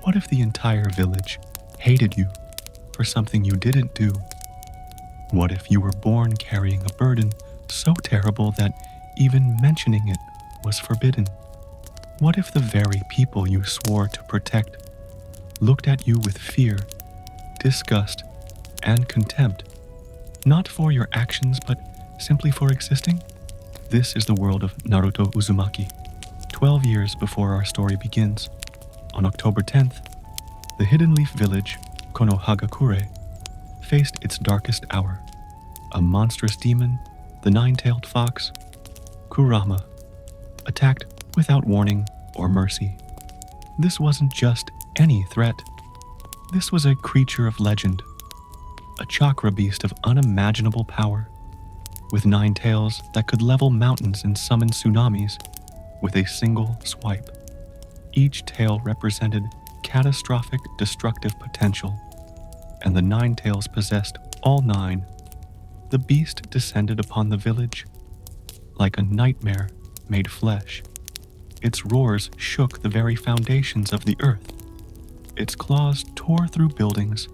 What if the entire village hated you for something you didn't do? What if you were born carrying a burden so terrible that even mentioning it was forbidden? What if the very people you swore to protect looked at you with fear, disgust, and contempt, not for your actions but simply for existing? This is the world of Naruto Uzumaki. 12 years before our story begins, on October 10th, the Hidden Leaf village, Konoha faced its darkest hour. A monstrous demon, the nine-tailed fox, Kurama, attacked without warning or mercy. This wasn't just any threat. This was a creature of legend, a chakra beast of unimaginable power, with 9 tails that could level mountains and summon tsunamis with a single swipe. Each tail represented catastrophic destructive potential, and the 9 tails possessed all 9. The beast descended upon the village like a nightmare made flesh. Its roars shook the very foundations of the earth. Its claws tore through buildings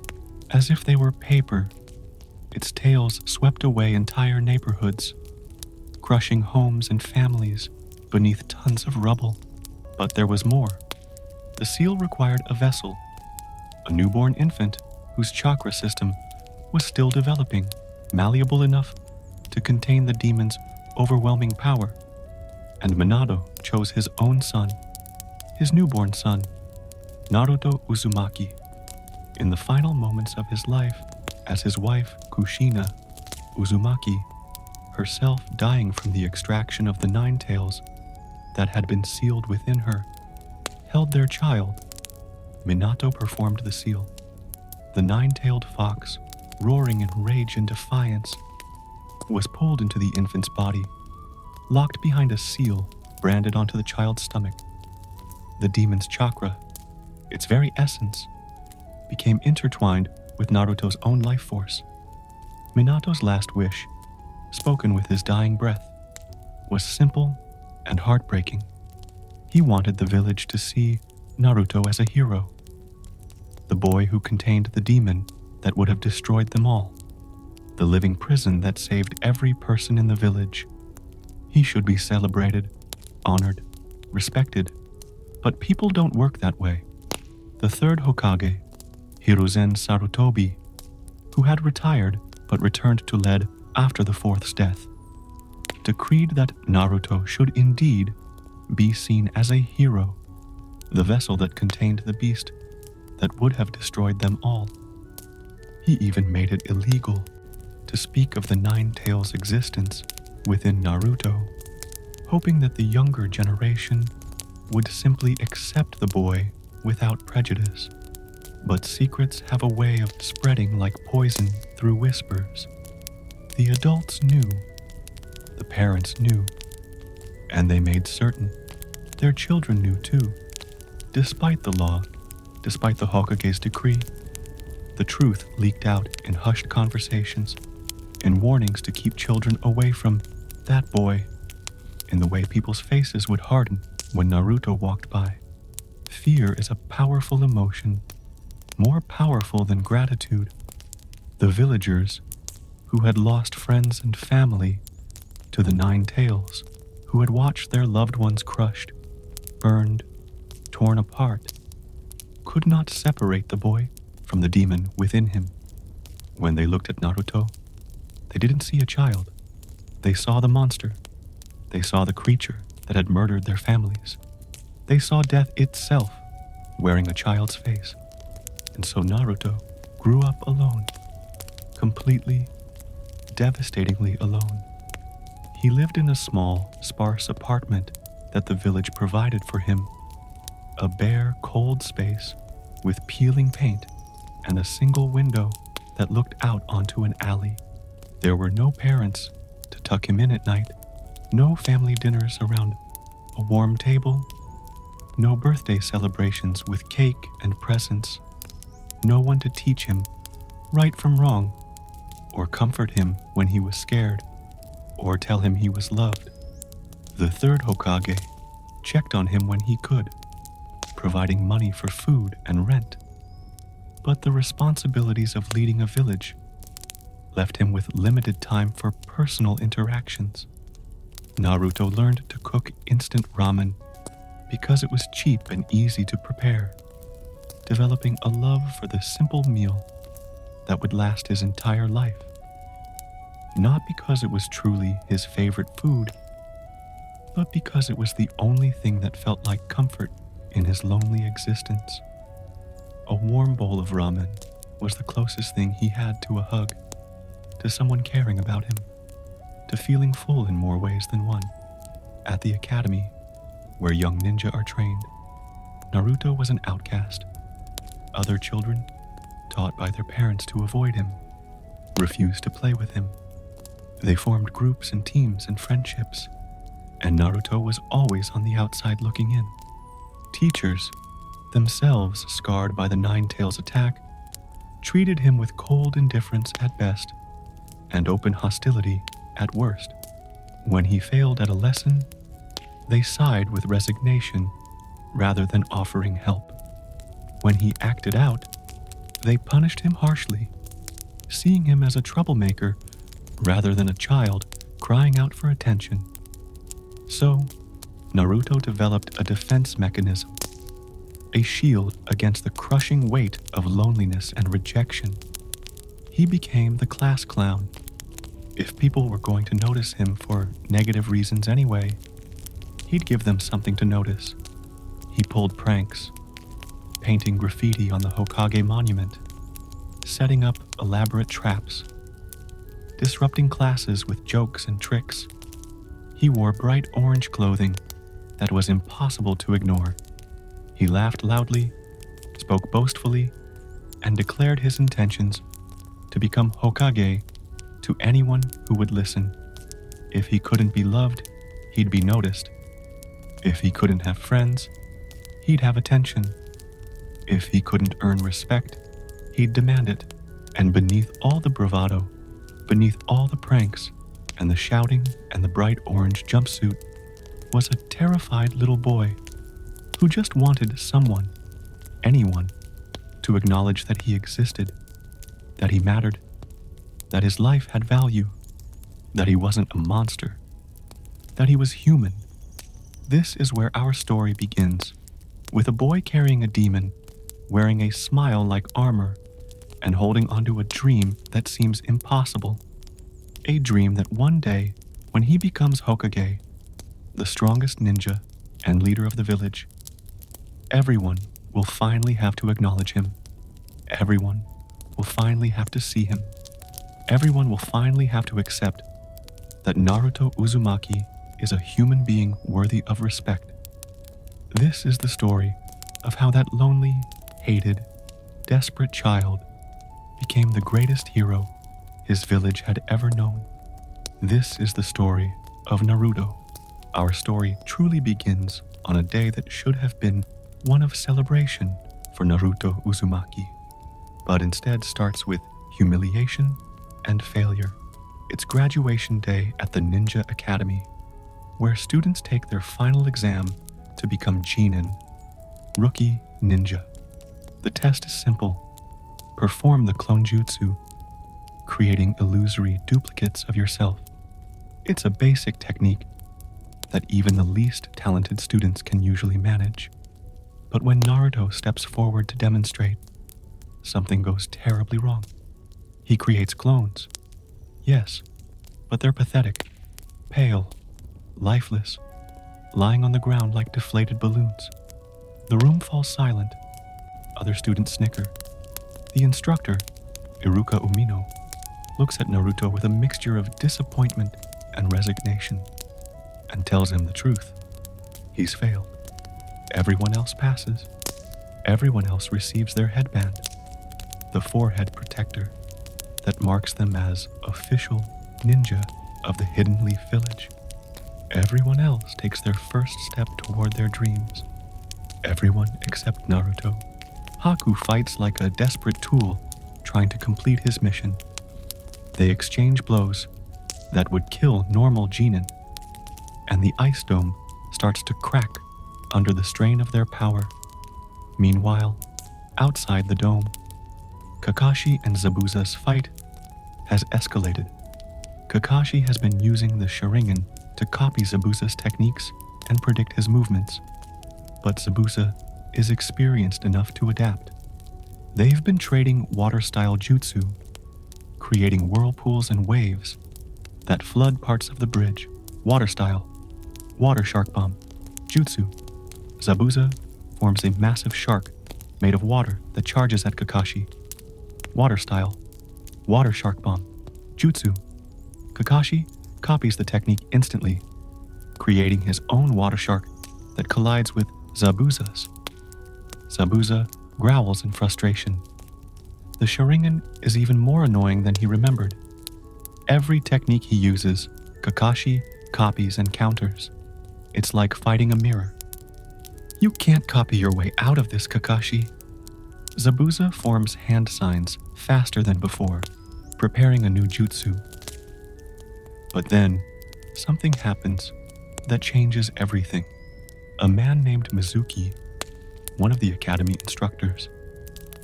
as if they were paper. Its tails swept away entire neighborhoods, crushing homes and families beneath tons of rubble. But there was more. The seal required a vessel, a newborn infant whose chakra system was still developing, malleable enough to contain the demon's overwhelming power. And Minato chose his own son, his newborn son, Naruto Uzumaki, in the final moments of his life, as his wife, Kushina Uzumaki, herself dying from the extraction of the 9 tails that had been sealed within her, held their child. Minato performed the seal. The 9-tailed fox, roaring in rage and defiance, was pulled into the infant's body, locked behind a seal branded onto the child's stomach. The demon's chakra, its very essence, became intertwined with Naruto's own life force. Minato's last wish, spoken with his dying breath, was simple and heartbreaking. He wanted the village to see Naruto as a hero, the boy who contained the demon that would have destroyed them all, the living prison that saved every person in the village. He should be celebrated, honored, respected, but people don't work that way. The third Hokage, Hiruzen Sarutobi, who had retired but returned to lead after the fourth's death, decreed that Naruto should indeed be seen as a hero, the vessel that contained the beast that would have destroyed them all. He even made it illegal to speak of the 9 tails' existence within Naruto, hoping that the younger generation would simply accept the boy without prejudice. But secrets have a way of spreading like poison through whispers. The adults knew, the parents knew, and they made certain their children knew too. Despite the law, despite the Hokage's decree, the truth leaked out in hushed conversations, in warnings to keep children away from that boy, in the way people's faces would harden when Naruto walked by. Fear is a powerful emotion, more powerful than gratitude. The villagers, who had lost friends and family to the 9 tails, who had watched their loved ones crushed, burned, torn apart, could not separate the boy from the demon within him. When they looked at Naruto, they didn't see a child. They saw the monster. They saw the creature that had murdered their families. They saw death itself, wearing a child's face. And so Naruto grew up alone, completely, devastatingly alone. He lived in a small, sparse apartment that the village provided for him, a bare, cold space with peeling paint and a single window that looked out onto an alley. There were no parents to tuck him in at night, no family dinners around a warm table, no birthday celebrations with cake and presents, no one to teach him right from wrong, or comfort him when he was scared, or tell him he was loved. The third Hokage checked on him when he could, providing money for food and rent. But the responsibilities of leading a village left him with limited time for personal interactions. Naruto learned to cook instant ramen because it was cheap and easy to prepare, developing a love for the simple meal that would last his entire life. Not because it was truly his favorite food, but because it was the only thing that felt like comfort in his lonely existence. A warm bowl of ramen was the closest thing he had to a hug, to someone caring about him, to feeling full in more ways than one. At the academy, where young ninja are trained, Naruto was an outcast. Other children, taught by their parents to avoid him, refused to play with him. They formed groups and teams and friendships, and Naruto was always on the outside looking in. Teachers, themselves scarred by the Nine Tails attack, treated him with cold indifference at best and open hostility at worst. When he failed at a lesson, they sighed with resignation rather than offering help. When he acted out, they punished him harshly, seeing him as a troublemaker rather than a child crying out for attention. So, Naruto developed a defense mechanism, a shield against the crushing weight of loneliness and rejection. He became the class clown. If people were going to notice him for negative reasons anyway, he'd give them something to notice. He pulled pranks, painting graffiti on the HOKAGE monument, setting up elaborate traps, disrupting classes with jokes and tricks. He wore bright orange clothing that was impossible to ignore. He laughed loudly, spoke boastfully, and declared his intentions to become Hokage to anyone who would listen. If he couldn't be loved, he'd be noticed. If he couldn't have friends, he'd have attention. If he couldn't earn respect, he'd demand it. And beneath all the bravado, beneath all the pranks, and the shouting and the bright orange jumpsuit, was a terrified little boy who just wanted someone, anyone, to acknowledge that he existed, that he mattered, that his life had value, that he wasn't a monster, that he was human. This is where our story begins, with a boy carrying a demon, wearing a smile like armor, and holding onto a dream that seems impossible. A dream that one day, when he becomes Hokage, the strongest ninja and leader of the village, everyone will finally have to acknowledge him. Everyone will finally have to see him. Everyone will finally have to accept that Naruto Uzumaki is a human being worthy of respect. This is the story of how that lonely, hated, desperate child became the greatest hero his village had ever known. This is the story of Naruto. Our story truly begins on a day that should have been one of celebration for Naruto Uzumaki, but instead starts with humiliation and failure. It's graduation day at the Ninja Academy, where students take their final exam to become Chunin, Rookie Ninja. The test is simple. Perform the clone jutsu, creating illusory duplicates of yourself. It's a basic technique that even the least talented students can usually manage. But when Naruto steps forward to demonstrate, something goes terribly wrong. He creates clones. Yes, but they're pathetic, pale, lifeless, lying on the ground like deflated balloons. The room falls silent. Other students snicker. The instructor, Iruka Umino, looks at Naruto with a mixture of disappointment and resignation, and tells him the truth. He's failed. Everyone else passes. Everyone else receives their headband, the forehead protector that marks them as official ninja of the Hidden Leaf Village. Everyone else takes their first step toward their dreams. Everyone except Naruto. Haku fights like a desperate tool trying to complete his mission. They exchange blows that would kill normal Chunin, and the ice dome starts to crack under the strain of their power. Meanwhile, outside the dome, Kakashi and Zabuza's fight has escalated. Kakashi has been using the Sharingan to copy Zabuza's techniques and predict his movements, but Zabuza is experienced enough to adapt. They've been trading water-style jutsu, creating whirlpools and waves that flood parts of the bridge. Water-style, water shark bomb, jutsu. Zabuza forms a massive shark made of water that charges at Kakashi. Water-style, water shark bomb, jutsu. Kakashi copies the technique instantly, creating his own water shark that collides with Zabuza's. Zabuza growls in frustration. The Sharingan is even more annoying than he remembered. Every technique he uses, Kakashi copies and counters. It's like fighting a mirror. You can't copy your way out of this, Kakashi. Zabuza forms hand signs faster than before, preparing a new jutsu. But then, something happens that changes everything. A man named Mizuki, one of the academy instructors,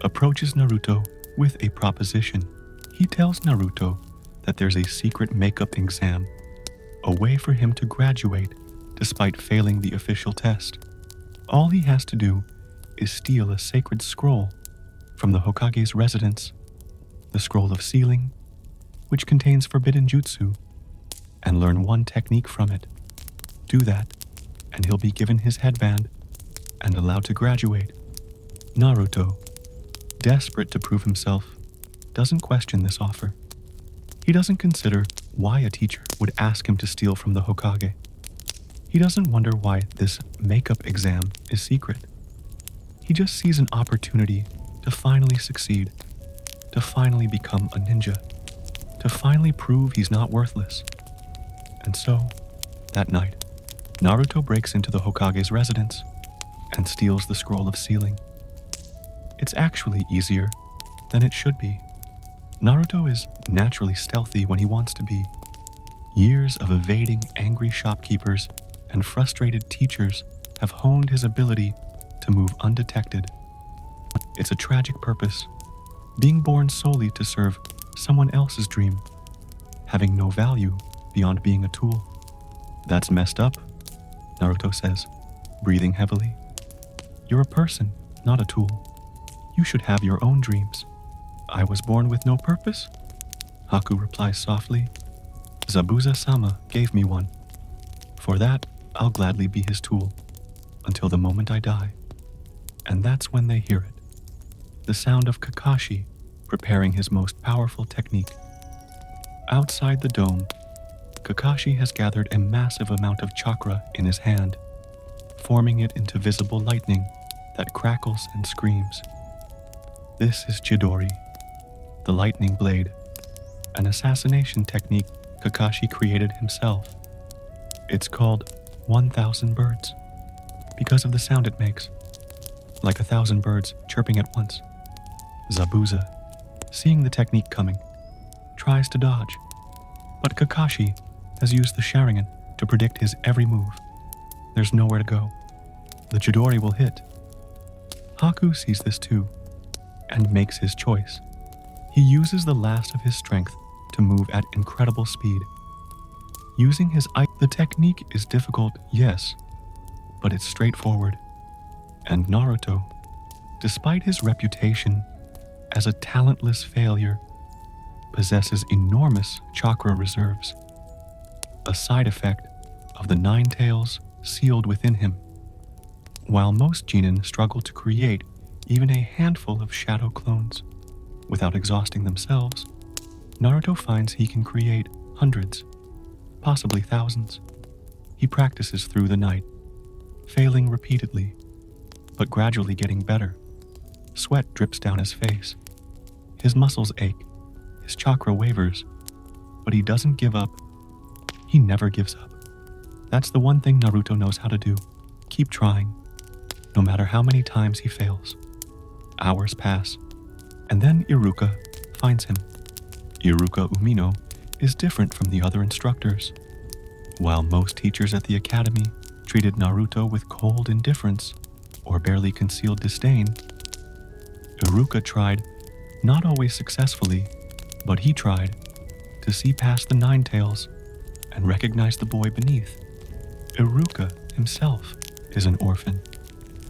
approaches Naruto with a proposition. He tells Naruto that there's a secret makeup exam, a way for him to graduate despite failing the official test. All he has to do is steal a sacred scroll from the Hokage's residence, the Scroll of Sealing, which contains forbidden jutsu, and learn one technique from it. Do that, and he'll be given his headband and allowed to graduate. Naruto, desperate to prove himself, doesn't question this offer. He doesn't consider why a teacher would ask him to steal from the Hokage. He doesn't wonder why this makeup exam is secret. He just sees an opportunity to finally succeed, to finally become a ninja, to finally prove he's not worthless. And so, that night, Naruto breaks into the Hokage's residence and steals the Scroll of Sealing. It's actually easier than it should be. Naruto is naturally stealthy when he wants to be. Years of evading angry shopkeepers and frustrated teachers have honed his ability to move undetected. It's a tragic purpose, being born solely to serve someone else's dream, having no value beyond being a tool. That's messed up, Naruto says, breathing heavily. You're a person, not a tool. You should have your own dreams. I was born with no purpose? Haku replies softly. Zabuza-sama gave me one. For that, I'll gladly be his tool, until the moment I die. And that's when they hear it. The sound of Kakashi preparing his most powerful technique. Outside the dome, Kakashi has gathered a massive amount of chakra in his hand, forming it into visible lightning that crackles and screams. This is Chidori, the lightning blade, an assassination technique Kakashi created himself. It's called 1,000 birds because of the sound it makes, like 1,000 birds chirping at once. Zabuza, seeing the technique coming, tries to dodge, but Kakashi has used the Sharingan to predict his every move. There's nowhere to go. The Chidori will hit. Haku sees this too, and makes his choice. He uses the last of his strength to move at incredible speed. Using his eye, the technique is difficult, yes, but it's straightforward. And Naruto, despite his reputation as a talentless failure, possesses enormous chakra reserves, a side effect of the 9 tails sealed within him. While most genin struggle to create even a handful of shadow clones without exhausting themselves, Naruto finds he can create hundreds, possibly thousands. He practices through the night, failing repeatedly, but gradually getting better. Sweat drips down his face. His muscles ache. His chakra wavers. But he doesn't give up. He never gives up. That's the one thing Naruto knows how to do. Keep trying, no matter how many times he fails. Hours pass, and then Iruka finds him. Iruka Umino is different from the other instructors. While most teachers at the academy treated Naruto with cold indifference, or barely concealed disdain. Iruka tried, not always successfully, but he tried, to see past the nine tails and recognize the boy beneath. Iruka himself is an orphan.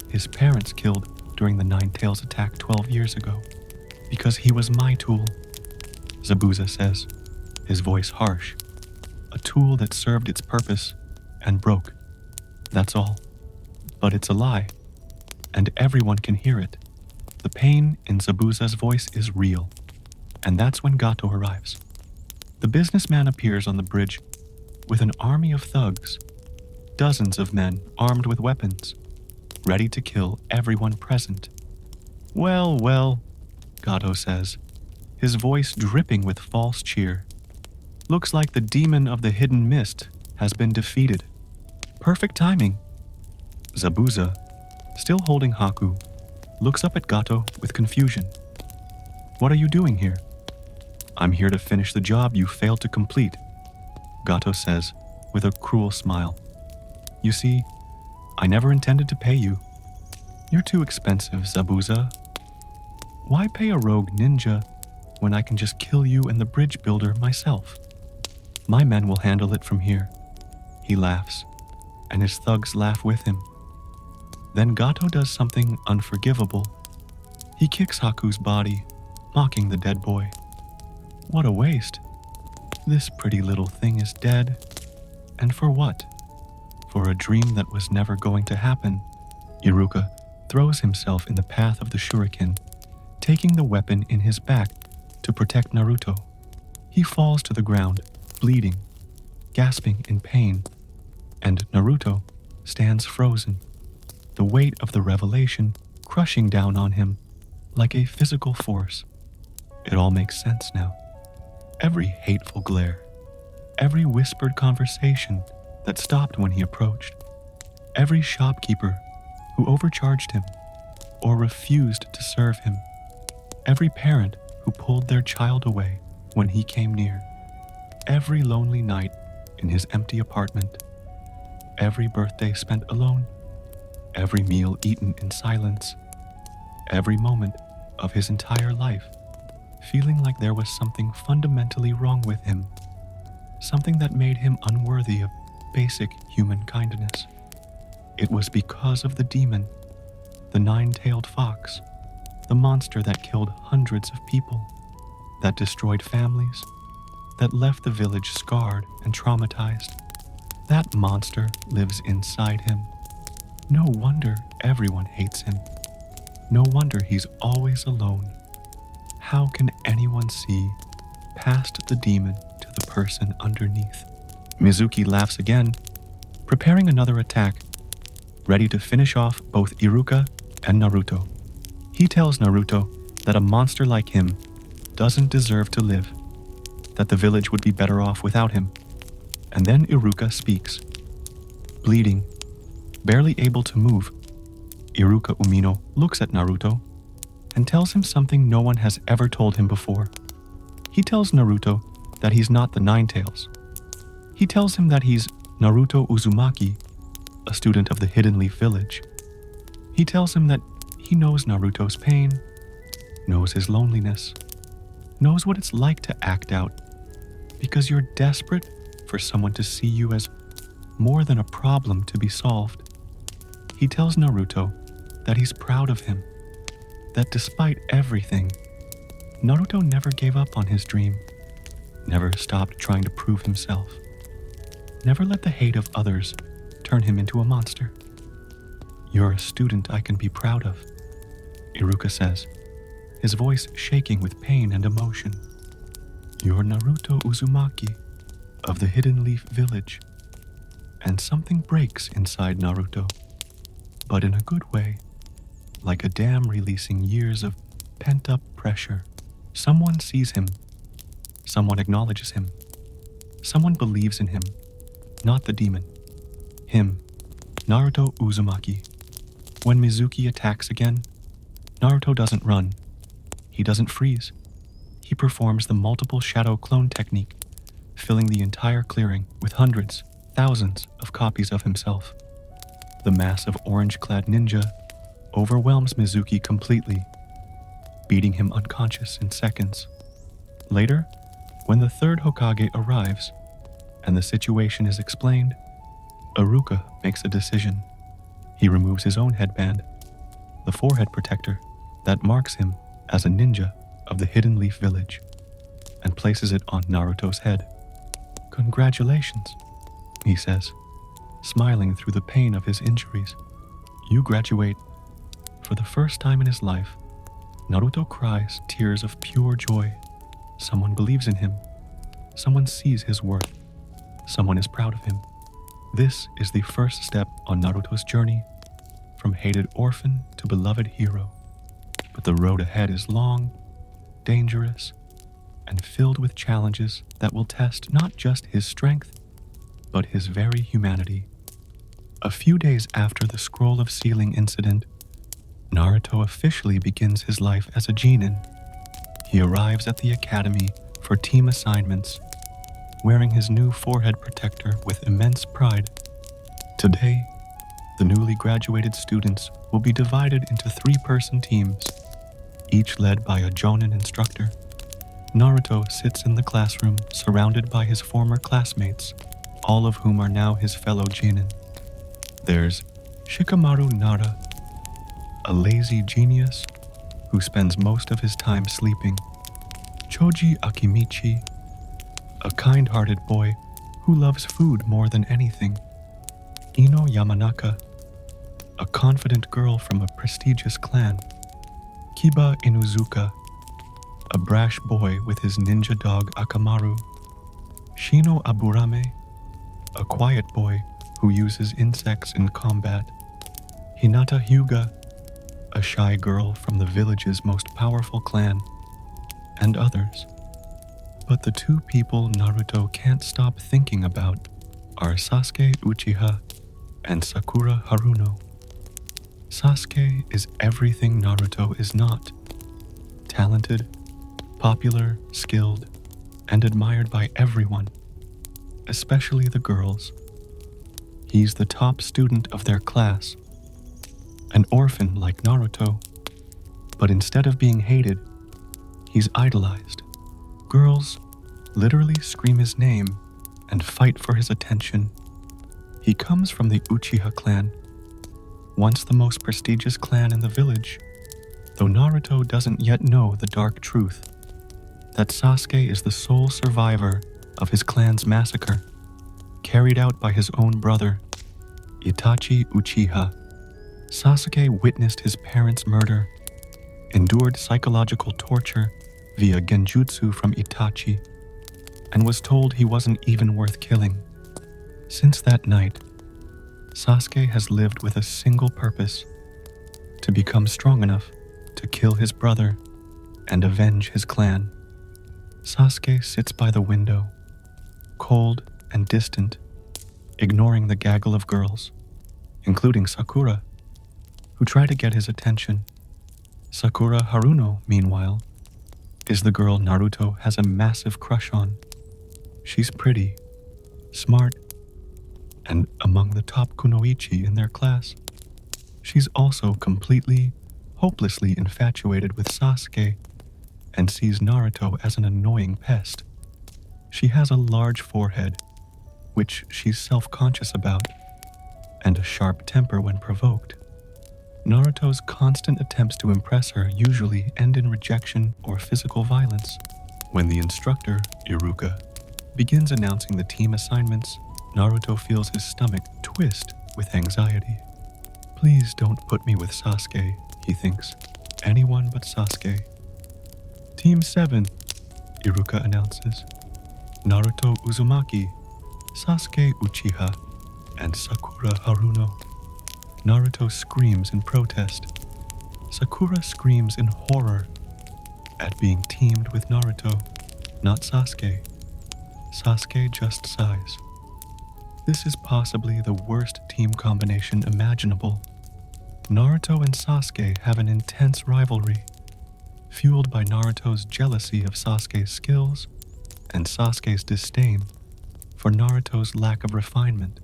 His parents killed during the Nine Tails attack 12 years ago, because he was my tool, Zabuza says, his voice harsh. A tool that served its purpose and broke. That's all. But it's a lie, and everyone can hear it. The pain in Zabuza's voice is real, and that's when Gato arrives. The businessman appears on the bridge with an army of thugs, dozens of men armed with weapons, ready to kill everyone present. Well, well, Gato says, his voice dripping with false cheer. Looks like the demon of the hidden mist has been defeated. Perfect timing. Zabuza, still holding Haku, looks up at Gato with confusion. What are you doing here? I'm here to finish the job you failed to complete, Gato says with a cruel smile. You see, I never intended to pay you. You're too expensive, Zabuza. Why pay a rogue ninja when I can just kill you and the bridge builder myself? My men will handle it from here. He laughs, and his thugs laugh with him. Then Gato does something unforgivable. He kicks Haku's body, mocking the dead boy. What a waste. This pretty little thing is dead. And for what? For a dream that was never going to happen. Iruka throws himself in the path of the shuriken, taking the weapon in his back to protect Naruto. He falls to the ground, bleeding, gasping in pain, and Naruto stands frozen, the weight of the revelation crushing down on him like a physical force. It all makes sense now. Every hateful glare, every whispered conversation that stopped when he approached, every shopkeeper who overcharged him or refused to serve him, every parent who pulled their child away when he came near, every lonely night in his empty apartment, every birthday spent alone, every meal eaten in silence, every moment of his entire life, feeling like there was something fundamentally wrong with him, something that made him unworthy of basic human kindness. It was because of the demon, the nine-tailed fox, the monster that killed hundreds of people, that destroyed families, that left the village scarred and traumatized. That monster lives inside him. No wonder everyone hates him. No wonder he's always alone. How can anyone see past the demon to the person underneath? Mizuki laughs again, preparing another attack, ready to finish off both Iruka and Naruto. He tells Naruto that a monster like him doesn't deserve to live, that the village would be better off without him. And then Iruka speaks. Bleeding, barely able to move, Iruka Umino looks at Naruto and tells him something no one has ever told him before. He tells Naruto that he's not the Nine Tails. He tells him that he's Naruto Uzumaki, a student of the Hidden Leaf Village. He tells him that he knows Naruto's pain, knows his loneliness, knows what it's like to act out, because you're desperate for someone to see you as more than a problem to be solved. He tells Naruto that he's proud of him, that despite everything, Naruto never gave up on his dream, never stopped trying to prove himself, never let the hate of others turn him into a monster. You're a student I can be proud of, Iruka says, his voice shaking with pain and emotion. You're Naruto Uzumaki of the Hidden Leaf Village. And something breaks inside Naruto, but in a good way, like a dam releasing years of pent-up pressure. Someone sees him. Someone acknowledges him. Someone believes in him, not the demon. Him, Naruto Uzumaki. When Mizuki attacks again, Naruto doesn't run. He doesn't freeze. He performs the multiple shadow clone technique, filling the entire clearing with hundreds, thousands of copies of himself. The mass of orange-clad ninja overwhelms Mizuki completely, beating him unconscious in seconds. Later, when the third Hokage arrives and the situation is explained, Iruka makes a decision. He removes his own headband, the forehead protector that marks him as a ninja of the Hidden Leaf Village, and places it on Naruto's head. "Congratulations," he says, smiling through the pain of his injuries. "You graduate." For the first time in his life, Naruto cries tears of pure joy. Someone believes in him. Someone sees his worth. Someone is proud of him. This is the first step on Naruto's journey, from hated orphan to beloved hero. But the road ahead is long, dangerous, and filled with challenges that will test not just his strength, but his very humanity. A few days after the Scroll of Sealing incident, Naruto officially begins his life as a genin. He arrives at the academy for team assignments, wearing his new forehead protector with immense pride. Today, the newly graduated students will be divided into 3-person teams, each led by a jonin instructor. Naruto sits in the classroom surrounded by his former classmates, all of whom are now his fellow genin. There's Shikamaru Nara, a lazy genius who spends most of his time sleeping. Choji Akimichi, a kind-hearted boy who loves food more than anything. Ino Yamanaka, a confident girl from a prestigious clan. Kiba Inuzuka, a brash boy with his ninja dog Akamaru. Shino Aburame, a quiet boy who uses insects in combat. Hinata Hyuga, a shy girl from the village's most powerful clan, and others. But the two people Naruto can't stop thinking about are Sasuke Uchiha and Sakura Haruno. Sasuke is everything Naruto is not. Talented, popular, skilled, and admired by everyone, especially the girls. He's the top student of their class, an orphan like Naruto, but instead of being hated, he's idolized. Girls literally scream his name and fight for his attention. He comes from the Uchiha clan, once the most prestigious clan in the village, though Naruto doesn't yet know the dark truth, that Sasuke is the sole survivor of his clan's massacre, carried out by his own brother, Itachi Uchiha. Sasuke witnessed his parents' murder, endured psychological torture via genjutsu from Itachi, and was told he wasn't even worth killing. Since that night, Sasuke has lived with a single purpose: to become strong enough to kill his brother and avenge his clan. Sasuke sits by the window, cold and distant, ignoring the gaggle of girls, including Sakura, who try to get his attention. Sakura Haruno, meanwhile, is the girl Naruto has a massive crush on. She's pretty, smart, and among the top kunoichi in their class. She's also completely, hopelessly infatuated with Sasuke and sees Naruto as an annoying pest. She has a large forehead, which she's self-conscious about, and a sharp temper when provoked. Naruto's constant attempts to impress her usually end in rejection or physical violence. When the instructor, Iruka, begins announcing the team assignments, Naruto feels his stomach twist with anxiety. "Please don't put me with Sasuke," he thinks. "Anyone but Sasuke." "Team 7, Iruka announces. Naruto Uzumaki, Sasuke Uchiha, and Sakura Haruno. Naruto screams in protest. Sakura screams in horror at being teamed with Naruto, not Sasuke. Sasuke just sighs. This is possibly the worst team combination imaginable. Naruto and Sasuke have an intense rivalry, fueled by Naruto's jealousy of Sasuke's skills and Sasuke's disdain for Naruto's lack of refinement.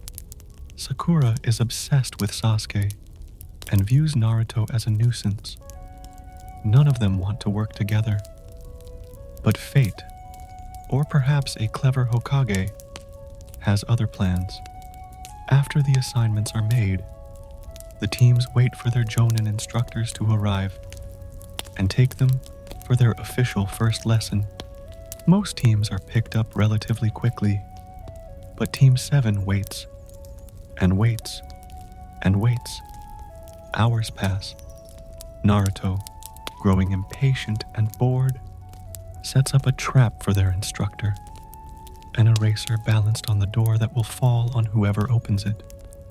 Sakura is obsessed with Sasuke, and views Naruto as a nuisance. None of them want to work together. But fate, or perhaps a clever Hokage, has other plans. After the assignments are made, the teams wait for their Jonin instructors to arrive and take them for their official first lesson. Most teams are picked up relatively quickly, but Team 7 waits and waits and waits. Hours pass. Naruto, growing impatient and bored, sets up a trap for their instructor, an eraser balanced on the door that will fall on whoever opens it.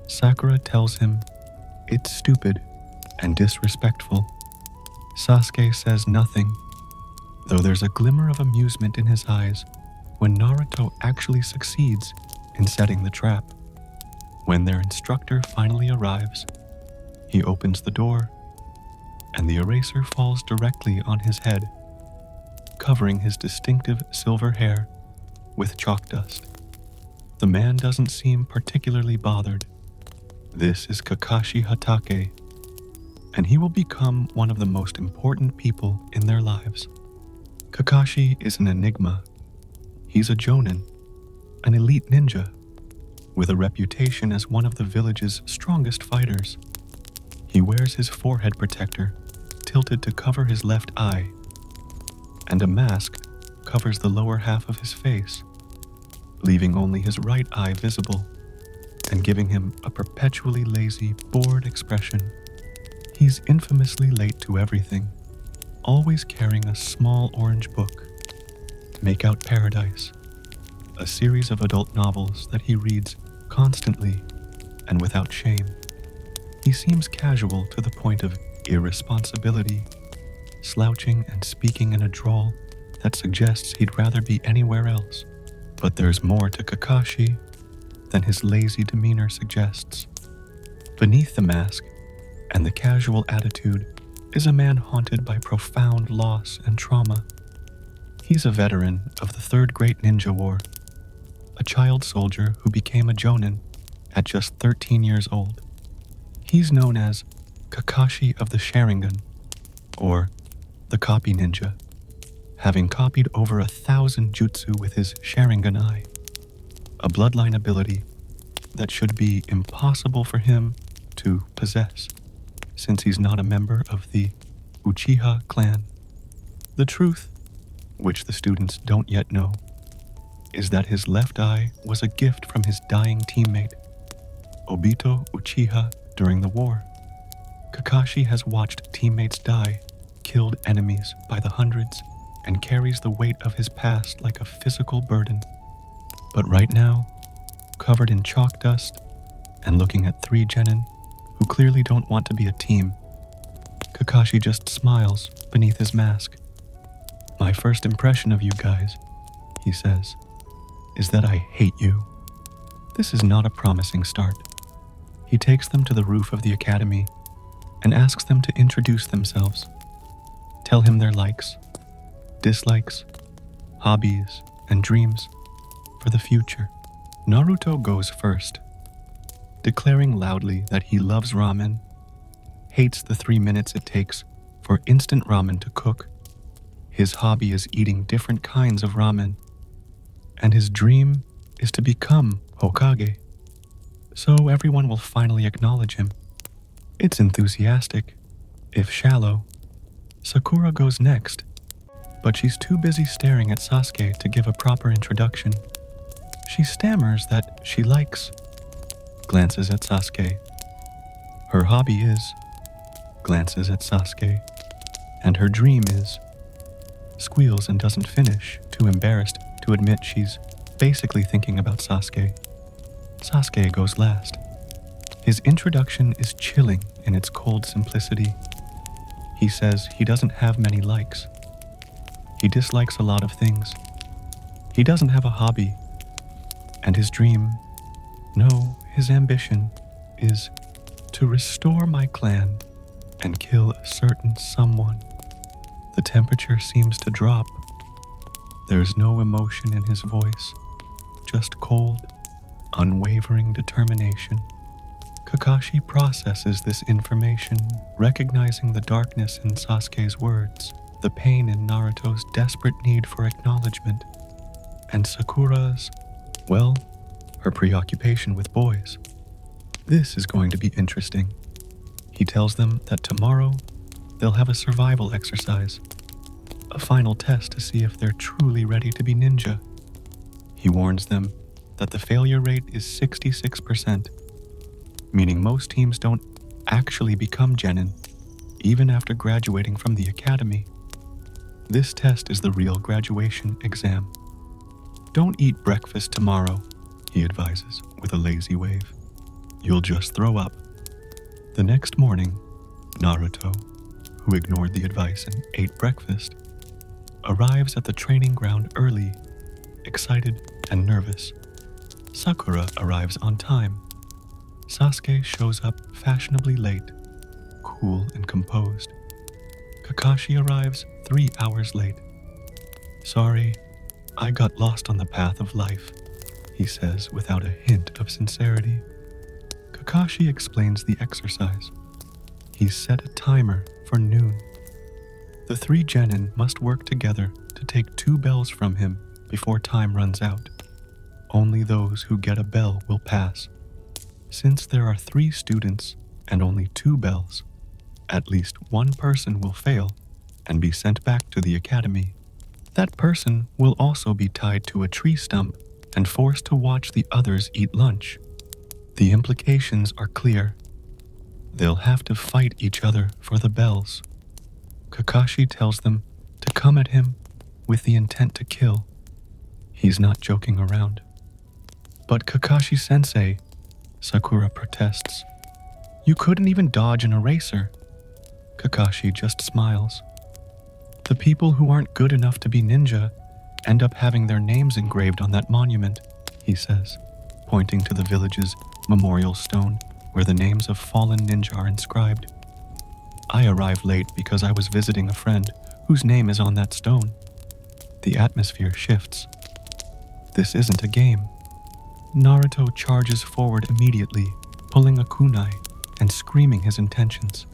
Sakura tells him it's stupid and disrespectful. Sasuke says nothing, though there's a glimmer of amusement in his eyes when Naruto actually succeeds in setting the trap. When their instructor finally arrives, he opens the door, and the eraser falls directly on his head, covering his distinctive silver hair with chalk dust. The man doesn't seem particularly bothered. This is Kakashi Hatake, and he will become one of the most important people in their lives. Kakashi is an enigma. He's a Jonin, an elite ninja, with a reputation as one of the village's strongest fighters. He wears his forehead protector tilted to cover his left eye, and a mask covers the lower half of his face, leaving only his right eye visible and giving him a perpetually lazy, bored expression. He's infamously late to everything, always carrying a small orange book, Make Out Paradise, a series of adult novels that he reads constantly and without shame. He seems casual to the point of irresponsibility, slouching and speaking in a drawl that suggests he'd rather be anywhere else. But there's more to Kakashi than his lazy demeanor suggests. Beneath the mask and the casual attitude is a man haunted by profound loss and trauma. He's a veteran of the Third Great Ninja War, a child soldier who became a Jonin at just 13 years old. He's known as Kakashi of the Sharingan, or the Copy Ninja, having copied over 1,000 jutsu with his Sharingan eye, a bloodline ability that should be impossible for him to possess, since he's not a member of the Uchiha clan. The truth, which the students don't yet know, is that his left eye was a gift from his dying teammate, Obito Uchiha, during the war. Kakashi has watched teammates die, killed enemies by the hundreds, and carries the weight of his past like a physical burden. But right now, covered in chalk dust and looking at 3 genin who clearly don't want to be a team, Kakashi just smiles beneath his mask. "My first impression of you guys," he says, "is that I hate you." This is not a promising start. He takes them to the roof of the academy and asks them to introduce themselves, tell him their likes, dislikes, hobbies, and dreams for the future. Naruto goes first, declaring loudly that he loves ramen, hates the 3 minutes it takes for instant ramen to cook. His hobby is eating different kinds of ramen, and his dream is to become Hokage. So everyone will finally acknowledge him. It's enthusiastic, if shallow. Sakura goes next, but she's too busy staring at Sasuke to give a proper introduction. She stammers that she likes, glances at Sasuke. Her hobby is, glances at Sasuke, and her dream is, squeals and doesn't finish, too embarrassed to admit she's basically thinking about Sasuke. Sasuke goes last. His introduction is chilling in its cold simplicity. He says he doesn't have many likes. He dislikes a lot of things. He doesn't have a hobby. And his dream, no, his ambition, is to restore my clan and kill a certain someone. The temperature seems to drop. There's no emotion in his voice, just cold, unwavering determination. Kakashi processes this information, recognizing the darkness in Sasuke's words, the pain in Naruto's desperate need for acknowledgement, and Sakura's, well, her preoccupation with boys. This is going to be interesting. He tells them that tomorrow they'll have a survival exercise, a final test to see if they're truly ready to be ninja. He warns them that the failure rate is 66%, meaning most teams don't actually become genin, even after graduating from the academy. This test is the real graduation exam. Don't eat breakfast tomorrow, he advises with a lazy wave. You'll just throw up. The next morning, Naruto, who ignored the advice and ate breakfast, arrives at the training ground early, excited and nervous. Sakura arrives on time. Sasuke shows up fashionably late, cool and composed. Kakashi arrives 3 hours late. Sorry, I got lost on the path of life, he says without a hint of sincerity. Kakashi explains the exercise. He's set a timer for noon. The 3 genin must work together to take 2 bells from him before time runs out. Only those who get a bell will pass. Since there are 3 students and only 2 bells, at least one person will fail and be sent back to the academy. That person will also be tied to a tree stump and forced to watch the others eat lunch. The implications are clear. They'll have to fight each other for the bells. Kakashi tells them to come at him with the intent to kill. He's not joking around. But Kakashi-sensei, Sakura protests. You couldn't even dodge an eraser. Kakashi just smiles. The people who aren't good enough to be ninja end up having their names engraved on that monument, he says, pointing to the village's memorial stone where the names of fallen ninja are inscribed. I arrived late because I was visiting a friend whose name is on that stone. The atmosphere shifts. This isn't a game. Naruto charges forward immediately, pulling a kunai and screaming his intentions.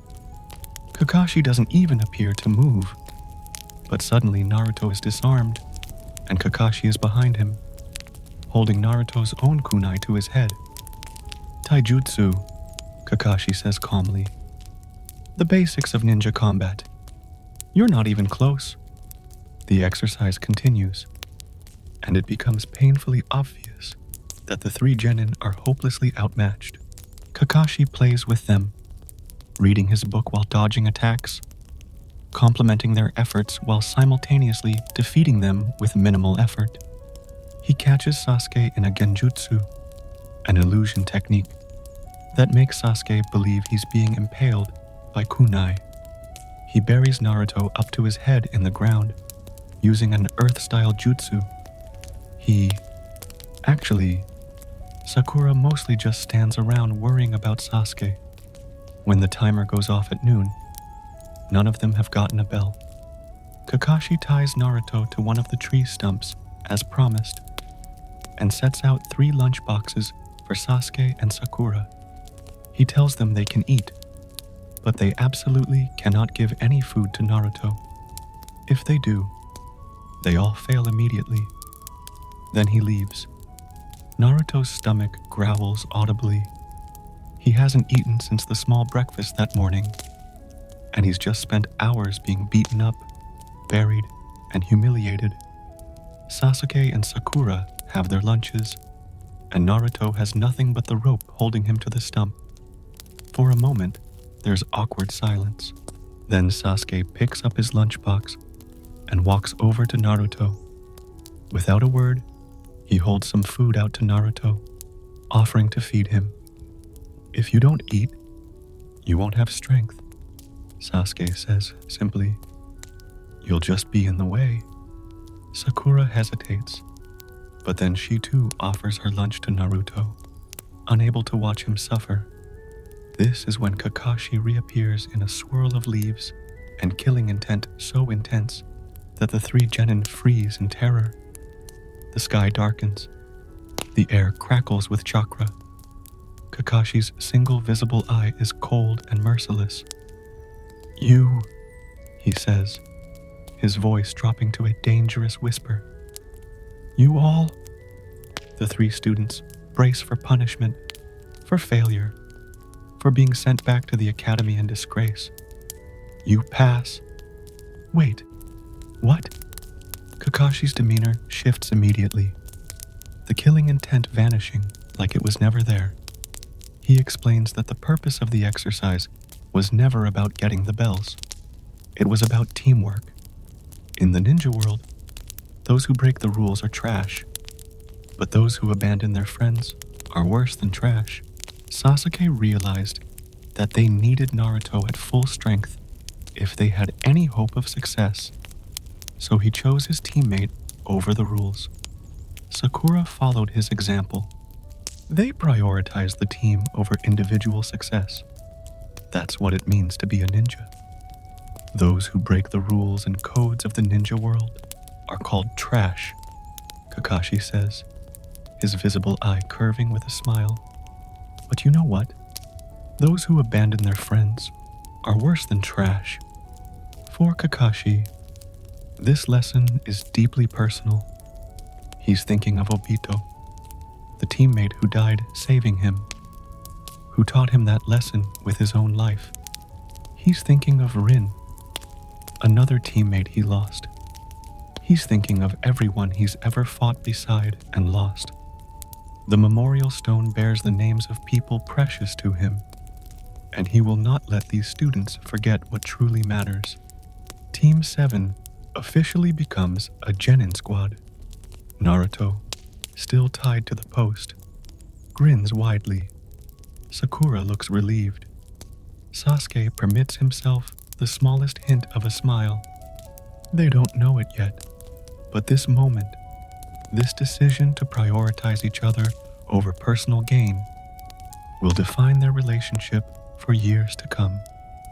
Kakashi doesn't even appear to move. But suddenly Naruto is disarmed, and Kakashi is behind him, holding Naruto's own kunai to his head. Taijutsu, Kakashi says calmly. The basics of ninja combat. You're not even close. The exercise continues, and it becomes painfully obvious that the 3 genin are hopelessly outmatched. Kakashi plays with them, reading his book while dodging attacks, complementing their efforts while simultaneously defeating them with minimal effort. He catches Sasuke in a genjutsu, an illusion technique that makes Sasuke believe he's being impaled by kunai. He buries Naruto up to his head in the ground, using an earth-style jutsu. Actually, Sakura mostly just stands around worrying about Sasuke. When the timer goes off at noon, none of them have gotten a bell. Kakashi ties Naruto to one of the tree stumps, as promised, and sets out 3 lunch boxes for Sasuke and Sakura. He tells them they can eat, but they absolutely cannot give any food to Naruto. If they do, they all fail immediately. Then he leaves. Naruto's stomach growls audibly. He hasn't eaten since the small breakfast that morning, and he's just spent hours being beaten up, buried, and humiliated. Sasuke and Sakura have their lunches, and Naruto has nothing but the rope holding him to the stump. For a moment, there's awkward silence. Then Sasuke picks up his lunchbox and walks over to Naruto. Without a word, he holds some food out to Naruto, offering to feed him. If you don't eat, you won't have strength, Sasuke says simply. You'll just be in the way. Sakura hesitates, but then she too offers her lunch to Naruto, unable to watch him suffer. This is when Kakashi reappears in a swirl of leaves and killing intent so intense that the 3 genin freeze in terror. The sky darkens. The air crackles with chakra. Kakashi's single visible eye is cold and merciless. "You," he says, his voice dropping to a dangerous whisper. "You all?" The three students brace for punishment, for failure, for being sent back to the academy in disgrace. "You pass." "Wait, what?" Kakashi's demeanor shifts immediately, the killing intent vanishing like it was never there. He explains that the purpose of the exercise was never about getting the bells. It was about teamwork. In the ninja world, those who break the rules are trash, but those who abandon their friends are worse than trash. Sasuke realized that they needed Naruto at full strength if they had any hope of success, so he chose his teammate over the rules. Sakura followed his example. They prioritized the team over individual success. That's what it means to be a ninja. Those who break the rules and codes of the ninja world are called trash, Kakashi says, his visible eye curving with a smile. But you know what? Those who abandon their friends are worse than trash. For Kakashi, this lesson is deeply personal. He's thinking of Obito, the teammate who died saving him, who taught him that lesson with his own life. He's thinking of Rin, another teammate he lost. He's thinking of everyone he's ever fought beside and lost. The memorial stone bears the names of people precious to him, and he will not let these students forget what truly matters. Team 7 officially becomes a Genin squad. Naruto, still tied to the post, grins widely. Sakura looks relieved. Sasuke permits himself the smallest hint of a smile. They don't know it yet, but this moment, this decision to prioritize each other over personal gain, will define their relationship for years to come.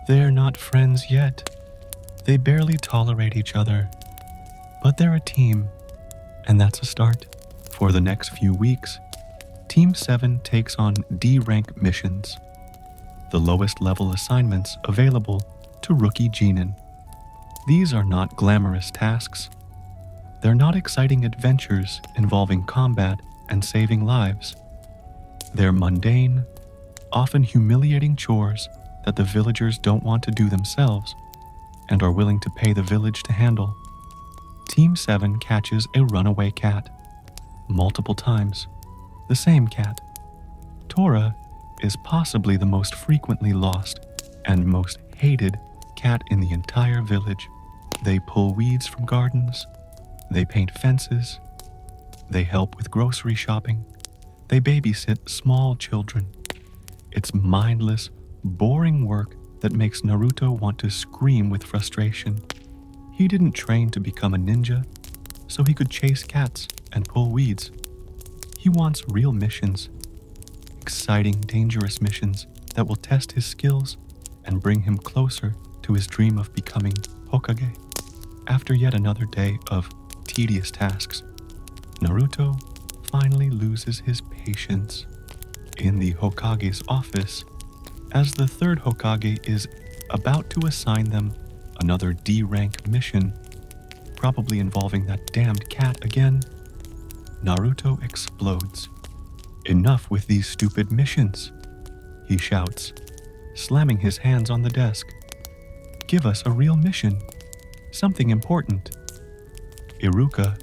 They're not friends yet. They barely tolerate each other, but they're a team, and that's a start. For the next few weeks, Team 7 takes on D-rank missions, the lowest level assignments available to rookie Genin. These are not glamorous tasks. They're not exciting adventures involving combat and saving lives. They're mundane, often humiliating chores that the villagers don't want to do themselves and are willing to pay the village to handle. Team 7 catches a runaway cat. Multiple times. The same cat. Tora is possibly the most frequently lost and most hated cat in the entire village. They pull weeds from gardens. They paint fences. They help with grocery shopping. They babysit small children. It's mindless, boring work that makes Naruto want to scream with frustration. He didn't train to become a ninja, so he could chase cats and pull weeds. He wants real missions, exciting, dangerous missions that will test his skills and bring him closer to his dream of becoming HOKAGE. After yet another day of tedious tasks, Naruto finally loses his patience. In the Hokage's office, as the third Hokage is about to assign them another D-rank mission, probably involving that damned cat again, Naruto explodes. "Enough with these stupid missions," he shouts, slamming his hands on the desk. "Give us a real mission, something important." Iruka,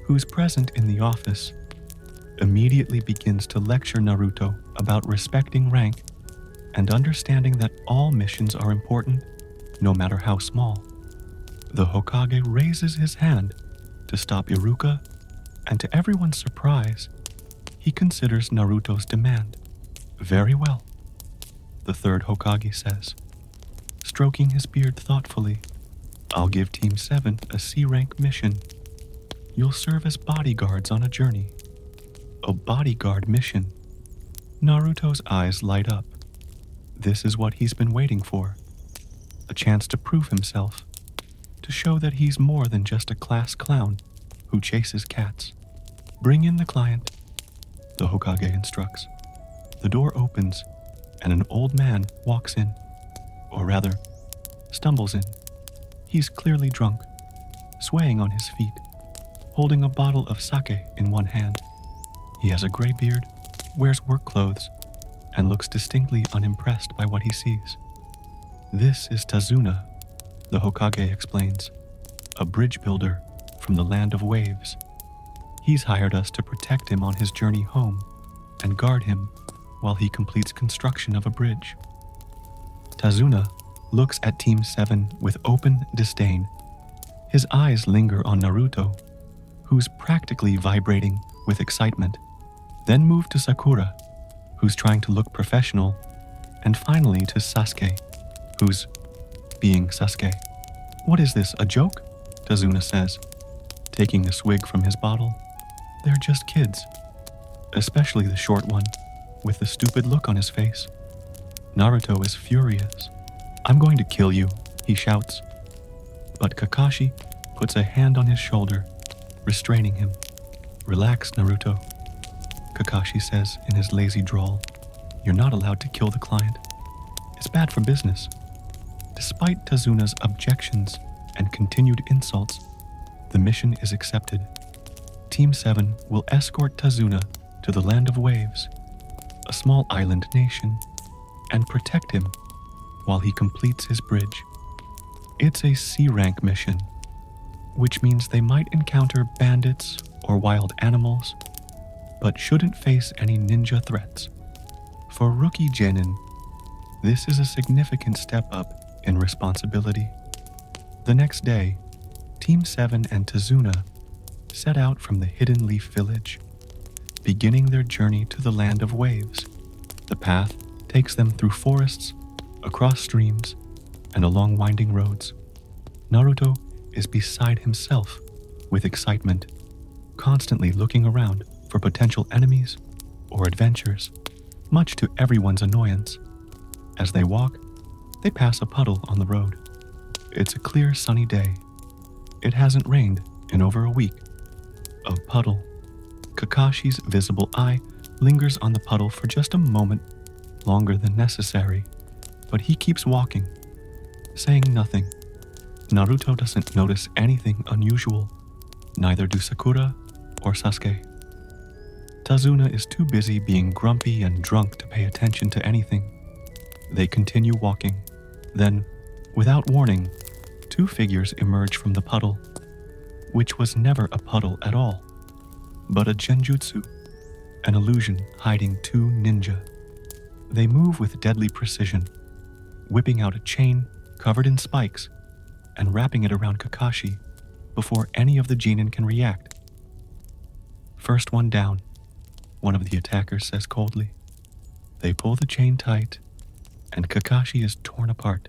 who's present in the office, immediately begins to lecture Naruto about respecting rank and understanding that all missions are important, no matter how small. The Hokage raises his hand to stop Iruka, and to everyone's surprise, he considers Naruto's demand. "Very well," the third Hokage says, stroking his beard thoughtfully. "I'll give Team 7 a C-rank mission. You'll serve as bodyguards on a journey." A bodyguard mission. Naruto's eyes light up. This is what he's been waiting for. A chance to prove himself, to show that he's more than just a class clown who chases cats. "Bring in the client," the Hokage instructs. The door opens, and an old man walks in, or rather, stumbles in. He's clearly drunk, swaying on his feet, holding a bottle of sake in one hand. He has a gray beard, wears work clothes, and looks distinctly unimpressed by what he sees. This is Tazuna, the Hokage explains, a bridge builder from the land of waves. He's hired us to protect him on his journey home and guard him while he completes construction of a bridge. Tazuna looks at Team 7 with open disdain. His eyes linger on Naruto, who's practically vibrating with excitement, then move to Sakura, who's trying to look professional, and finally to Sasuke, who's being Sasuke. "What is this, a joke?" Tazuna says, taking a swig from his bottle. "They're just kids, especially the short one, with the stupid look on his face." Naruto is furious. "I'm going to kill you," he shouts. But Kakashi puts a hand on his shoulder, restraining him. "Relax, Naruto," Kakashi says in his lazy drawl. "You're not allowed to kill the client. It's bad for business." Despite Tazuna's objections and continued insults, the mission is accepted. Team 7 will escort Tazuna to the Land of Waves, a small island nation, and protect him while he completes his bridge. It's a C-rank mission, which means they might encounter bandits or wild animals, but shouldn't face any ninja threats. For rookie Genin, this is a significant step up in responsibility. The next day, Team 7 and Tazuna set out from the Hidden Leaf Village, beginning their journey to the Land of Waves. The path takes them through forests, across streams, and along winding roads. Naruto is beside himself with excitement, constantly looking around for potential enemies or adventures, much to everyone's annoyance. As they walk, they pass a puddle on the road. It's a clear, sunny day. It hasn't rained in over a week. A puddle. Kakashi's visible eye lingers on the puddle for just a moment, longer than necessary, but he keeps walking, saying nothing. Naruto doesn't notice anything unusual, neither do Sakura or Sasuke. Tazuna is too busy being grumpy and drunk to pay attention to anything. They continue walking. Then, without warning, two figures emerge from the puddle, which was never a puddle at all, but a genjutsu, an illusion hiding two ninja. They move with deadly precision, whipping out a chain covered in spikes and wrapping it around Kakashi before any of the genin can react. "First one down," one of the attackers says coldly. They pull the chain tight, and Kakashi is torn apart,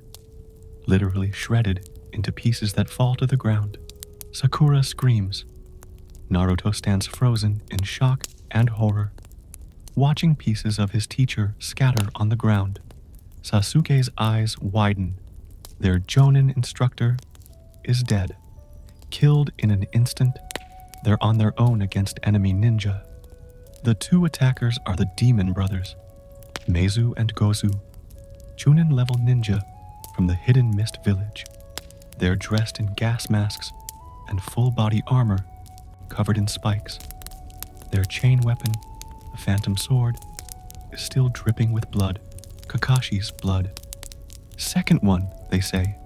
literally shredded into pieces that fall to the ground. Sakura screams. Naruto stands frozen in shock and horror, watching pieces of his teacher scatter on the ground. Sasuke's eyes widen. Their Jonin instructor is dead. Killed in an instant, they're on their own against enemy ninja. The two attackers are the Demon Brothers, Meizu and Gozu, Chunin-level ninja from the Hidden Mist Village. They're dressed in gas masks and full-body armor covered in spikes. Their chain weapon, the Phantom Sword, is still dripping with blood, Kakashi's blood. "Second one," they say,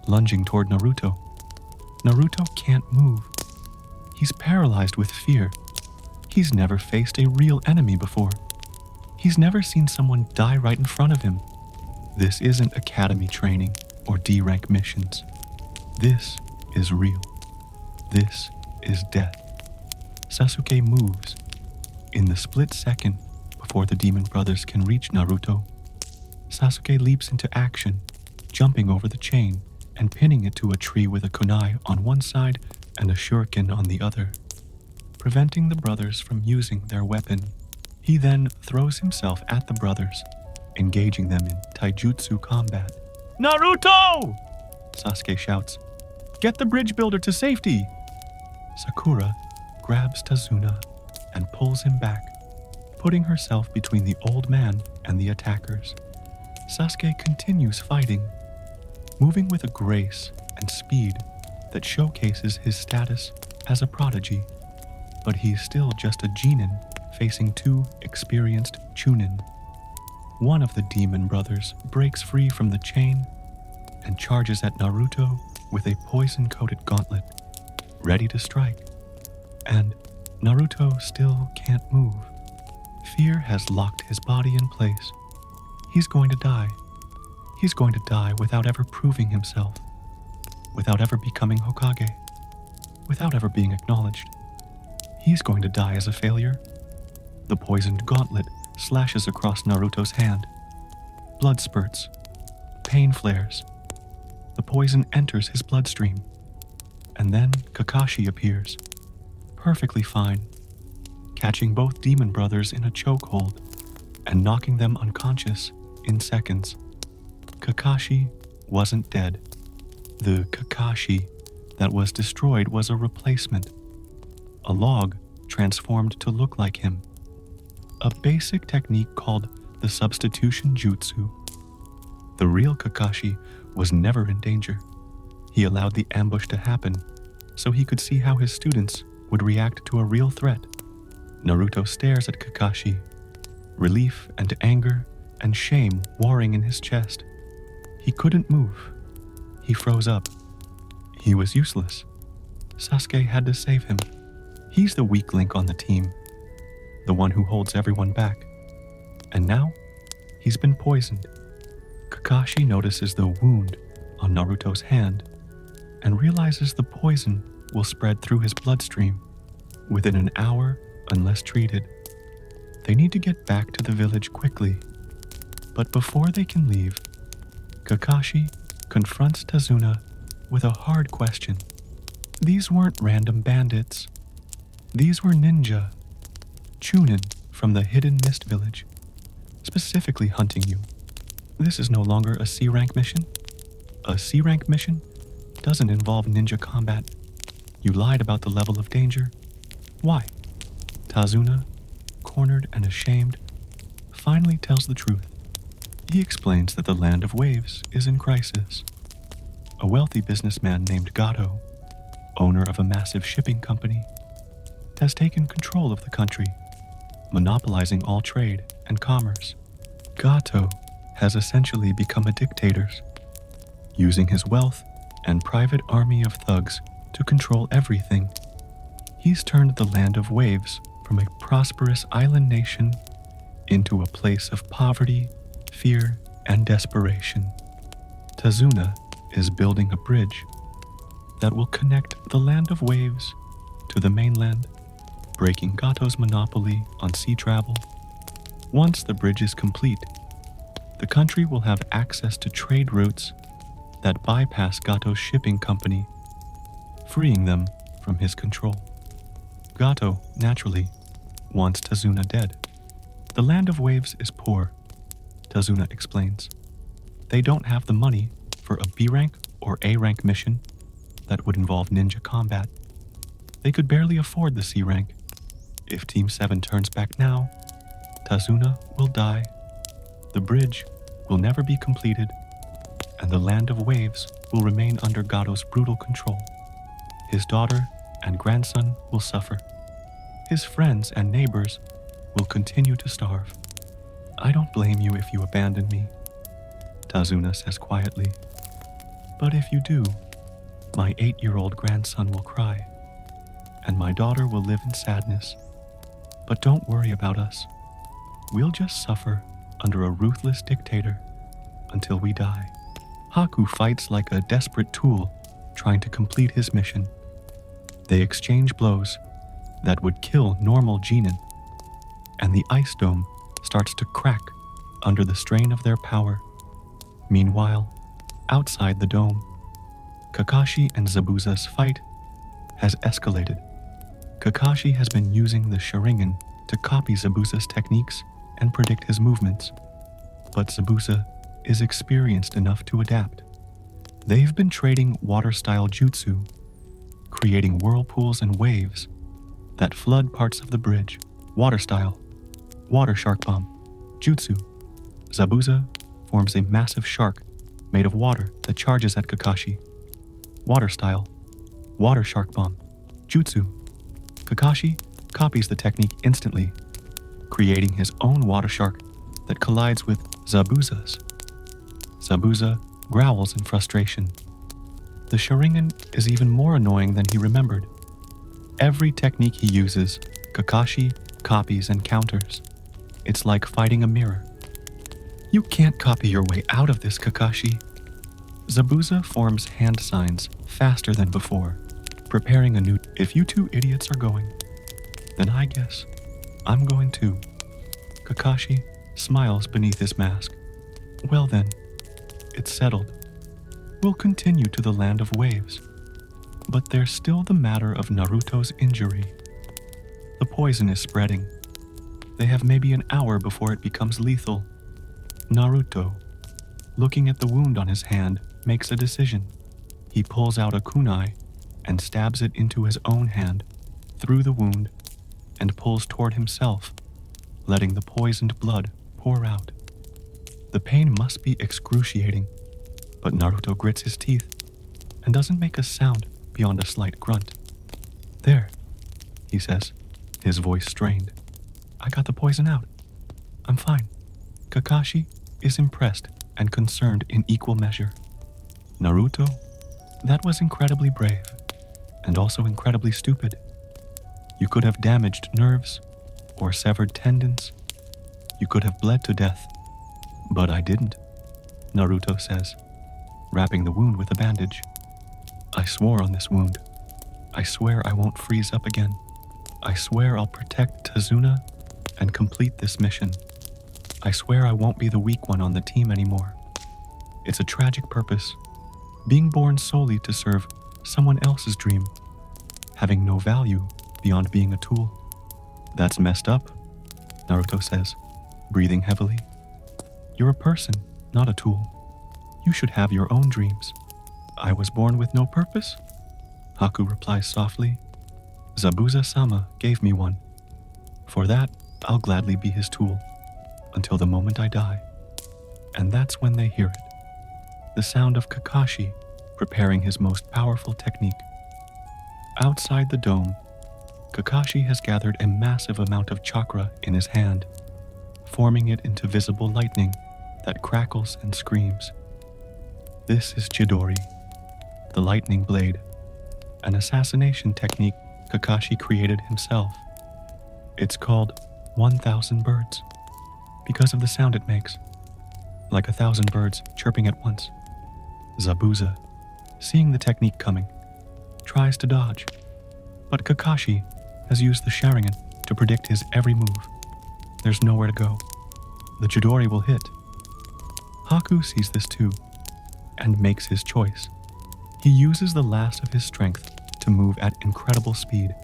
lunging toward Naruto. Naruto can't move. He's paralyzed with fear. He's never faced a real enemy before. He's never seen someone die right in front of him. This isn't academy training or D-rank missions. This is real. This is death. Sasuke moves. In the split second before the Demon Brothers can reach Naruto, Sasuke leaps into action, jumping over the chain and pinning it to a tree with a kunai on one side and a shuriken on the other, preventing the brothers from using their weapon. He then throws himself at the brothers, engaging them in taijutsu combat. "Naruto!" Sasuke shouts. "Get the bridge builder to safety!" Sakura grabs Tazuna and pulls him back. putting herself between the old man and the attackers. Sasuke continues fighting, moving with a grace and speed that showcases his status as a prodigy. But he's still just a genin facing two experienced Chunin. One of the demon brothers breaks free from the chain and charges at Naruto with a poison-coated gauntlet, ready to strike. And Naruto still can't move. Fear has locked his body in place. He's going to die. He's going to die without ever proving himself, without ever becoming Hokage, without ever being acknowledged. He's going to die as a failure. The poisoned gauntlet slashes across Naruto's hand. Blood spurts. Pain flares. The poison enters his bloodstream. And then Kakashi appears, perfectly fine, catching both demon brothers in a chokehold and knocking them unconscious in seconds. Kakashi wasn't dead. The Kakashi that was destroyed was a replacement, a log transformed to look like him. A basic technique called the substitution jutsu. The real Kakashi was never in danger. He allowed the ambush to happen so he could see how his students would react to a real threat. Naruto stares at Kakashi, relief and anger and shame warring in his chest. He couldn't move. He froze up. He was useless. Sasuke had to save him. He's the weak link on the team, the one who holds everyone back. And now, he's been poisoned. Kakashi notices the wound on Naruto's hand and realizes the poison will spread through his bloodstream within an hour unless treated. They need to get back to the village quickly. But before they can leave, Kakashi confronts Tsunade with a hard question. These weren't random bandits. These were ninja, Chunin from the Hidden Mist Village, specifically hunting you. This is no longer a C-rank mission. A C-rank mission doesn't involve ninja combat. You lied about the level of danger. Why? Tsunade, cornered and ashamed, finally tells the truth. He explains that the Land of Waves is in crisis. A wealthy businessman named Gato, owner of a massive shipping company, has taken control of the country, monopolizing all trade and commerce. Gato has essentially become a dictator, using his wealth and private army of thugs to control everything. He's turned the Land of Waves from a prosperous island nation into a place of poverty, fear, and desperation. Tsunade is building a bridge that will connect the Land of Waves to the mainland, breaking Gato's monopoly on sea travel. Once the bridge is complete, the country will have access to trade routes that bypass Gato's shipping company, freeing them from his control. Gato, naturally, wants Tsunade dead. The Land of Waves is poor, Tsunade explains. They don't have the money for a B-rank or A-rank mission that would involve ninja combat. They could barely afford the C-rank. If Team 7 turns back now, Tsunade will die. The bridge will never be completed, and the Land of Waves will remain under Gato's brutal control. His daughter and grandson will suffer. His friends and neighbors will continue to starve. I don't blame you if you abandon me, Tsunade says quietly. But if you do, my 8-year-old grandson will cry, and my daughter will live in sadness. But don't worry about us. We'll just suffer under a ruthless dictator until we die. Haku fights like a desperate tool trying to complete his mission. They exchange blows that would kill normal genin, and the ice dome starts to crack under the strain of their power. Meanwhile, outside the dome, Kakashi and Zabuza's fight has escalated. Kakashi has been using the Sharingan to copy Zabuza's techniques and predict his movements, but Zabuza is experienced enough to adapt. They've been trading water-style jutsu, creating whirlpools and waves that flood parts of the bridge. Water style. Water Shark Bomb. Jutsu. Zabuza forms a massive shark made of water that charges at Kakashi. Water Style. Water Shark Bomb. Jutsu. Kakashi copies the technique instantly, creating his own water shark that collides with Zabuza's. Zabuza growls in frustration. The Sharingan is even more annoying than he remembered. Every technique he uses, Kakashi copies and counters. It's like fighting a mirror. You can't copy your way out of this, Kakashi. Zabuza forms hand signs faster than before, preparing a new... If you two idiots are going, then I guess I'm going too. Kakashi smiles beneath his mask. Well then, it's settled. We'll continue to the land of waves. But there's still the matter of Naruto's injury. The poison is spreading. They have maybe an hour before it becomes lethal. Naruto, looking at the wound on his hand, makes a decision. He pulls out a kunai and stabs it into his own hand, through the wound, and pulls toward himself, letting the poisoned blood pour out. The pain must be excruciating, but Naruto grits his teeth and doesn't make a sound beyond a slight grunt. There, he says, his voice strained. I got the poison out. I'm fine. Kakashi is impressed and concerned in equal measure. Naruto, that was incredibly brave, and also incredibly stupid. You could have damaged nerves or severed tendons. You could have bled to death, but I didn't, Naruto says, wrapping the wound with a bandage. I swore on this wound. I swear I won't freeze up again. I swear I'll protect Tazuna and complete this mission. I swear I won't be the weak one on the team anymore. It's a tragic purpose, being born solely to serve someone else's dream, having no value beyond being a tool. That's messed up, Naruto says, breathing heavily. You're a person, not a tool. You should have your own dreams. I was born with no purpose? Haku replies softly. Zabuza-sama gave me one. For that, I'll gladly be his tool, until the moment I die. And that's when they hear it. The sound of Kakashi preparing his most powerful technique. Outside the dome, Kakashi has gathered a massive amount of chakra in his hand, forming it into visible lightning that crackles and screams. This is Chidori, the lightning blade, an assassination technique Kakashi created himself. It's called 1,000 birds, because of the sound it makes, like 1,000 birds chirping at once. Zabuza, seeing the technique coming, tries to dodge, but Kakashi has used the Sharingan to predict his every move. There's nowhere to go. The Chidori will hit. Haku sees this too, and makes his choice. He uses the last of his strength to move at incredible speed.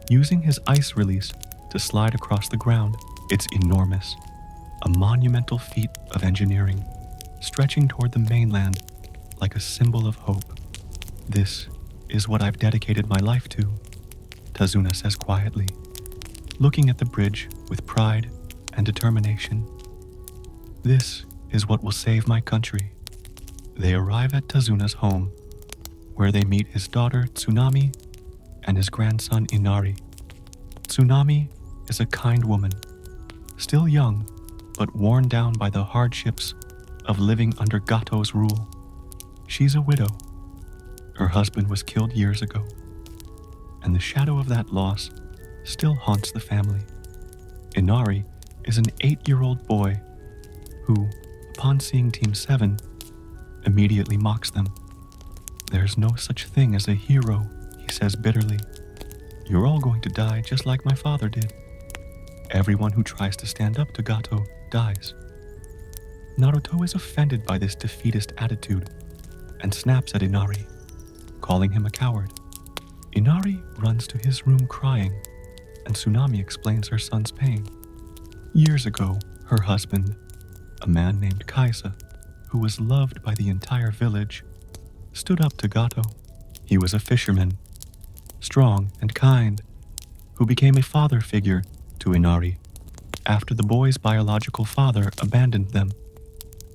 Using his ice release to slide across the ground, it's enormous, a monumental feat of engineering, stretching toward the mainland like a symbol of hope. This is what I've dedicated my life to, Tazuna says quietly, looking at the bridge with pride and determination. This is what will save my country. They arrive at Tazuna's home, where they meet his daughter Tsunami and his grandson Inari. Tsunami is a kind woman, still young, but worn down by the hardships of living under Gato's rule. She's a widow. Her husband was killed years ago, and the shadow of that loss still haunts the family. Inari is an 8-year-old boy who, upon seeing Team 7, immediately mocks them. There's no such thing as a hero, he says bitterly. You're all going to die just like my father did. Everyone who tries to stand up to Gato dies. Naruto is offended by this defeatist attitude and snaps at Inari, calling him a coward. Inari runs to his room crying, and Tsunami explains her son's pain. Years ago, her husband, a man named Kaisa, who was loved by the entire village, stood up to Gato. He was a fisherman, strong and kind, who became a father figure to Inari. after the boy's biological father abandoned them.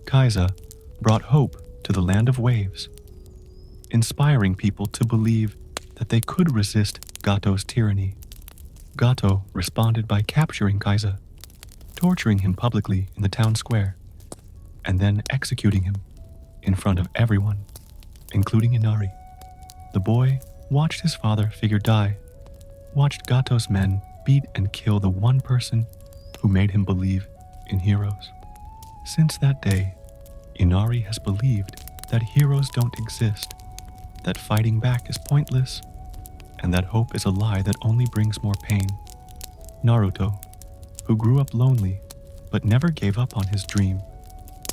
Kaiza brought hope to the land of waves, inspiring people to believe that they could resist Gato's tyranny. Gato responded by capturing Kaiza, torturing him publicly in the town square, and then executing him in front of everyone, including Inari. The boy watched his father figure die, watched Gato's men beat and kill the one person who made him believe in heroes. Since that day, Inari has believed that heroes don't exist, that fighting back is pointless, and that hope is a lie that only brings more pain. Naruto, who grew up lonely but never gave up on his dream,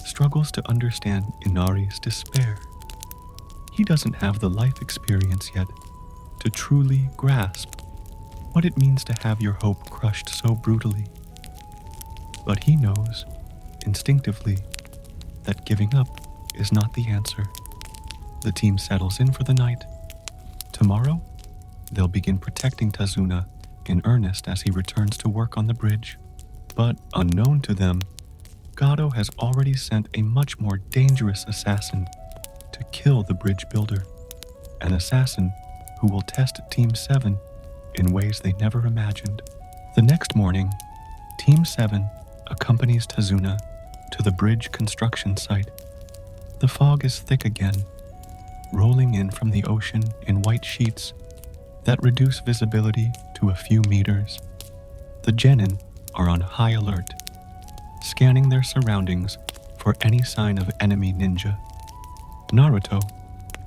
struggles to understand Inari's despair. He doesn't have the life experience yet to truly grasp what it means to have your hope crushed so brutally. But he knows, instinctively, that giving up is not the answer. The team settles in for the night. Tomorrow, they'll begin protecting Tazuna in earnest as he returns to work on the bridge. But unknown to them, Gato has already sent a much more dangerous assassin to kill the bridge builder, an assassin who will test Team 7 in ways they never imagined. The next morning, Team 7 accompanies Tazuna to the bridge construction site. The fog is thick again, rolling in from the ocean in white sheets that reduce visibility to a few meters. The genin are on high alert, scanning their surroundings for any sign of enemy ninja. Naruto,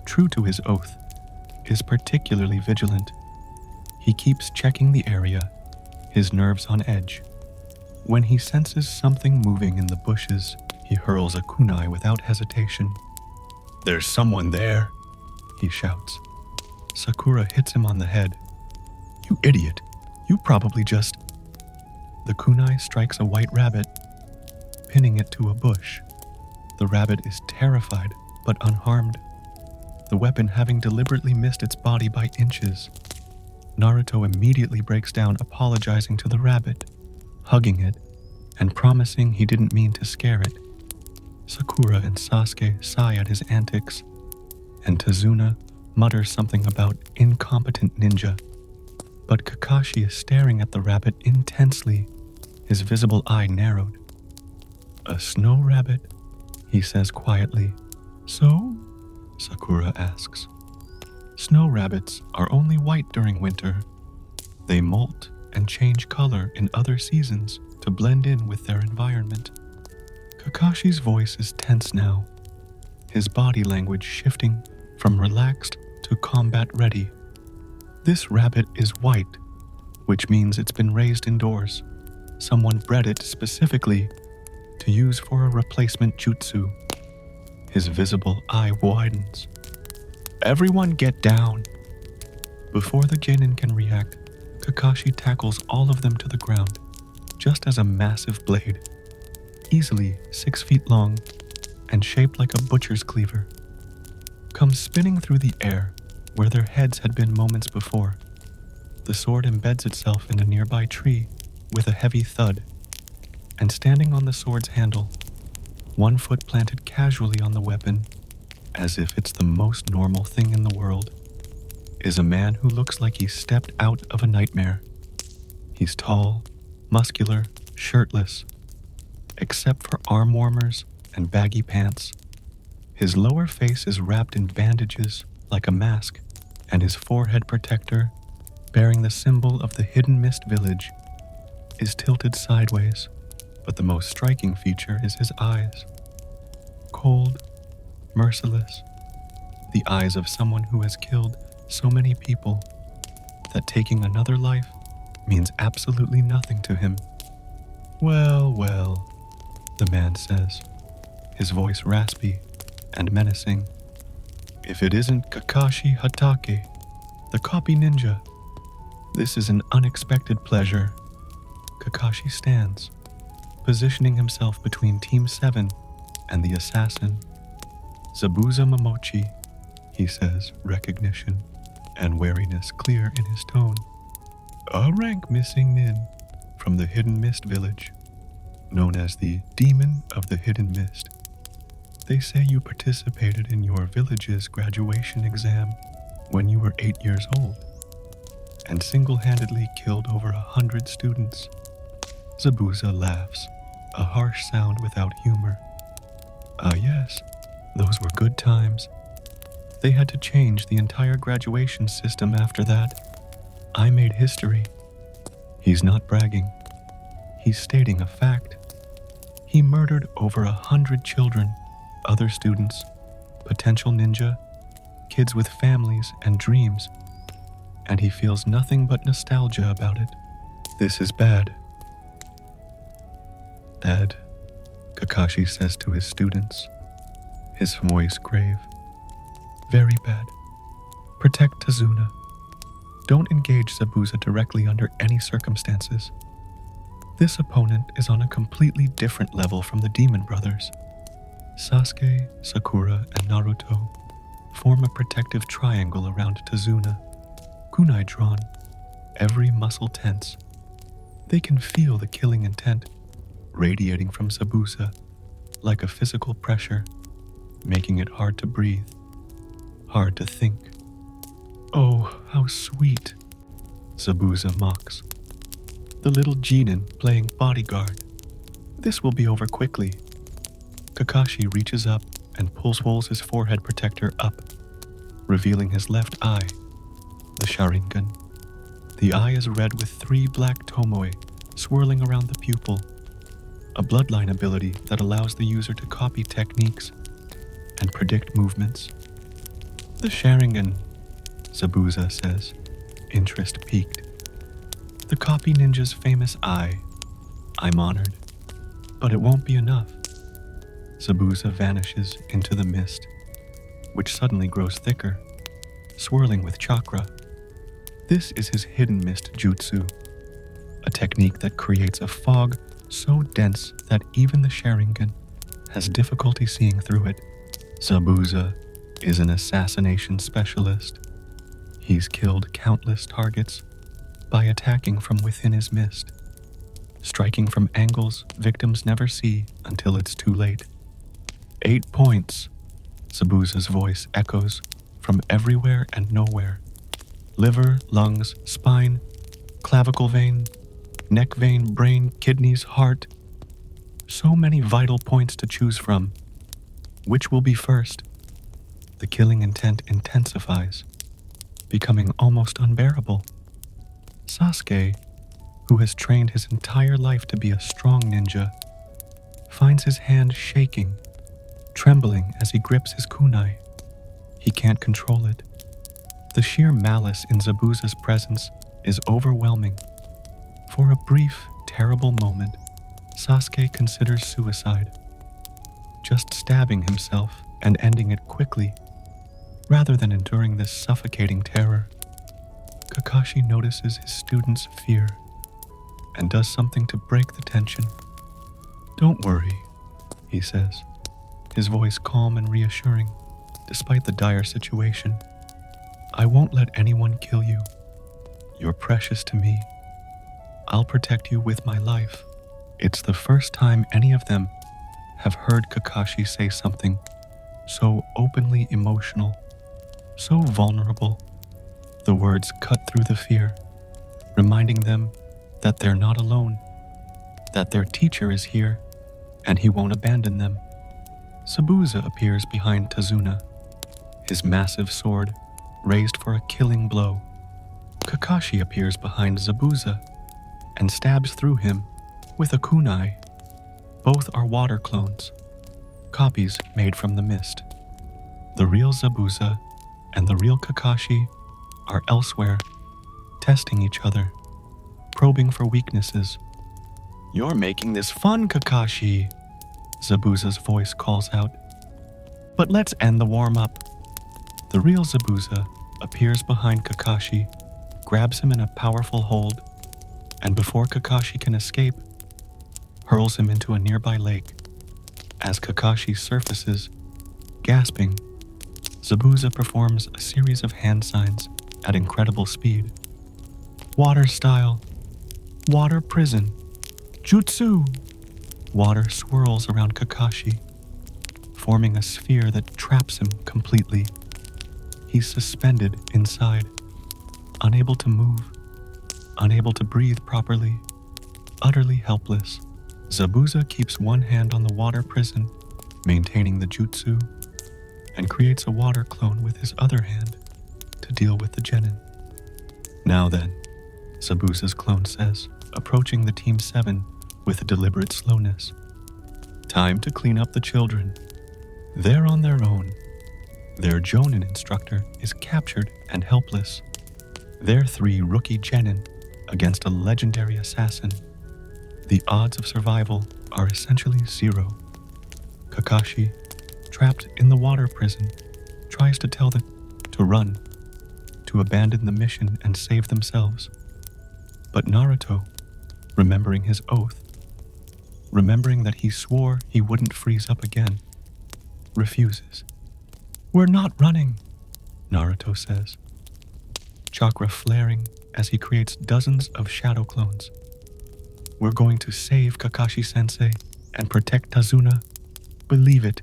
true to his oath, is particularly vigilant. He keeps checking the area, his nerves on edge. When he senses something moving in the bushes, he hurls a kunai without hesitation. "There's someone there," he shouts. Sakura hits him on the head. "You idiot, you probably just..." The kunai strikes a white rabbit, pinning it to a bush. The rabbit is terrified but unharmed, the weapon having deliberately missed its body by inches. Naruto immediately breaks down, apologizing to the rabbit, hugging it, and promising he didn't mean to scare it. Sakura and Sasuke sigh at his antics, and Tazuna mutters something about incompetent ninja. But Kakashi is staring at the rabbit intensely, his visible eye narrowed. "A snow rabbit?" he says quietly. "So?" Sakura asks. "Snow rabbits are only white during winter. They molt and change color in other seasons to blend in with their environment." Kakashi's voice is tense now, his body language shifting from relaxed to combat ready. This rabbit is white, which means it's been raised indoors. Someone bred it specifically to use for a replacement jutsu. His visible eye widens. "Everyone get down!" Before the genin can react, Kakashi tackles all of them to the ground, just as a massive blade, easily 6 feet long and shaped like a butcher's cleaver, comes spinning through the air where their heads had been moments before. The sword embeds itself in a nearby tree with a heavy thud, and standing on the sword's handle, one foot planted casually on the weapon, as if it's the most normal thing in the world, is a man who looks like he stepped out of a nightmare. He's tall, muscular, shirtless, except for arm warmers and baggy pants. His lower face is wrapped in bandages like a mask, and his forehead protector, bearing the symbol of the Hidden Mist Village, is tilted sideways. But the most striking feature is his eyes. Cold, merciless, the eyes of someone who has killed so many people that taking another life means absolutely nothing to him. "Well, well," the man says, his voice raspy and menacing. "If it isn't Kakashi Hatake, the copy ninja, this is an unexpected pleasure." Kakashi stands, positioning himself between Team 7 and the assassin. "Zabuza Momochi," he says, recognition and wariness clear in his tone. "A rank missing nin from the Hidden Mist Village." known as the Demon of the Hidden Mist. They say you participated in your village's graduation exam when you were 8 years old and single-handedly killed over 100 students. Zabuza laughs, a harsh sound without humor. Ah yes, those were good times. They had to change the entire graduation system after that. I made history. He's not bragging. He's stating a fact. He murdered over 100 children, other students, potential ninja, kids with families and dreams, and he feels nothing but nostalgia about it. This is bad. Dad, Kakashi says to his students, his voice grave. Very bad. Protect Tazuna. Don't engage Zabuza directly under any circumstances. This opponent is on a completely different level from the Demon Brothers. Sasuke, Sakura, and Naruto form a protective triangle around Tazuna, kunai drawn, every muscle tense. They can feel the killing intent radiating from Zabuza like a physical pressure, making it hard to breathe, hard to think. Oh, how sweet, Zabuza mocks. The little Jinin playing bodyguard. This will be over quickly. Kakashi reaches up and pulls his forehead protector up, revealing his left eye, the Sharingan. The eye is red with 3 black tomoe swirling around the pupil, a bloodline ability that allows the user to copy techniques and predict movements. The Sharingan, Zabuza says, interest piqued. The copy ninja's famous eye. I'm honored, but it won't be enough. Zabuza vanishes into the mist, which suddenly grows thicker, swirling with chakra. This is his hidden mist jutsu, a technique that creates a fog so dense that even the Sharingan has difficulty seeing through it. Zabuza is an assassination specialist. He's killed countless targets by attacking from within his mist, striking from angles victims never see until it's too late. 8 points, Zabuza's voice echoes from everywhere and nowhere. Liver, lungs, spine, clavicle vein, neck vein, brain, kidneys, heart. So many vital points to choose from. Which will be first? The killing intent intensifies, becoming almost unbearable. Sasuke, who has trained his entire life to be a strong ninja, finds his hand shaking, trembling as he grips his kunai. He can't control it. The sheer malice in Zabuza's presence is overwhelming. For a brief, terrible moment, Sasuke considers suicide, just stabbing himself and ending it quickly, rather than enduring this suffocating terror. Kakashi notices his student's fear and does something to break the tension. Don't worry, he says, his voice calm and reassuring, despite the dire situation. I won't let anyone kill you. You're precious to me. I'll protect you with my life. It's the first time any of them have heard Kakashi say something so openly emotional, so vulnerable. The words cut through the fear, reminding them that they're not alone, that their teacher is here, and he won't abandon them. Zabuza appears behind Tazuna, his massive sword raised for a killing blow. Kakashi appears behind Zabuza and stabs through him with a kunai. Both are water clones, copies made from the mist. The real Zabuza and the real Kakashi are elsewhere, testing each other, probing for weaknesses. You're making this fun, Kakashi, Zabuza's voice calls out. But let's end the warm-up. The real Zabuza appears behind Kakashi, grabs him in a powerful hold, and before Kakashi can escape, hurls him into a nearby lake. As Kakashi surfaces, gasping, Zabuza performs a series of hand signs at incredible speed. Water style, water prison, jutsu. Water swirls around Kakashi, forming a sphere that traps him completely. He's suspended inside, unable to move, unable to breathe properly, utterly helpless. Zabuza keeps one hand on the water prison, maintaining the jutsu, and creates a water clone with his other hand to deal with the genin. Now then, Zabuza's clone says, approaching the Team 7 with a deliberate slowness. Time to clean up the children. They're on their own. Their Jonin instructor is captured and helpless. They're 3 rookie genin against a legendary assassin. The odds of survival are essentially 0. Kakashi, trapped in the water prison, tries to tell them to run, to abandon the mission and save themselves. But Naruto, remembering his oath, remembering that he swore he wouldn't freeze up again, refuses. "We're not running," Naruto says, chakra flaring as he creates dozens of shadow clones. "We're going to save Kakashi-sensei and protect Tazuna. Believe it."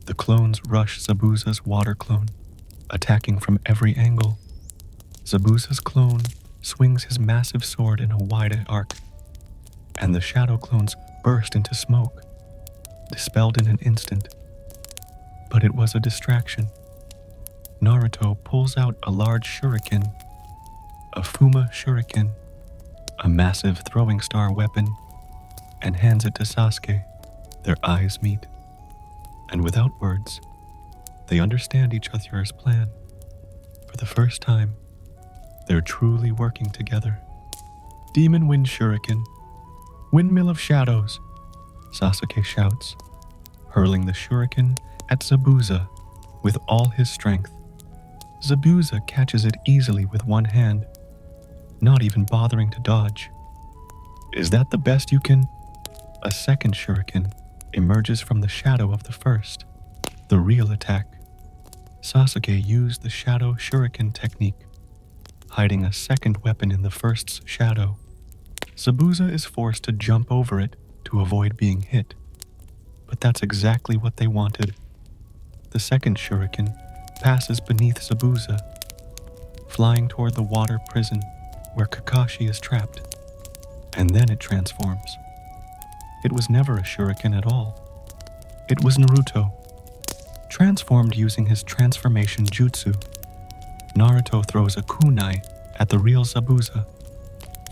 The clones rush Zabuza's water clone, attacking from every angle. Zabuza's clone swings his massive sword in a wide arc, and the shadow clones burst into smoke, dispelled in an instant. But it was a distraction. Naruto pulls out a large shuriken, a Fuma shuriken, a massive throwing star weapon, and hands it to Sasuke. Their eyes meet, and without words, they understand each other's plan. For the first time, they're truly working together. "Demon Wind Shuriken, Windmill of Shadows," Sasuke shouts, hurling the shuriken at Zabuza with all his strength. Zabuza catches it easily with one hand, not even bothering to dodge. "Is that the best you can?" A second shuriken emerges from the shadow of the first, the real attack. Sasuke used the shadow shuriken technique, hiding a second weapon in the first's shadow. Zabuza is forced to jump over it to avoid being hit, but that's exactly what they wanted. The second shuriken passes beneath Zabuza, flying toward the water prison where Kakashi is trapped, and then it transforms. It was never a shuriken at all. It was Naruto, transformed using his transformation jutsu. Naruto throws a kunai at the real Zabuza,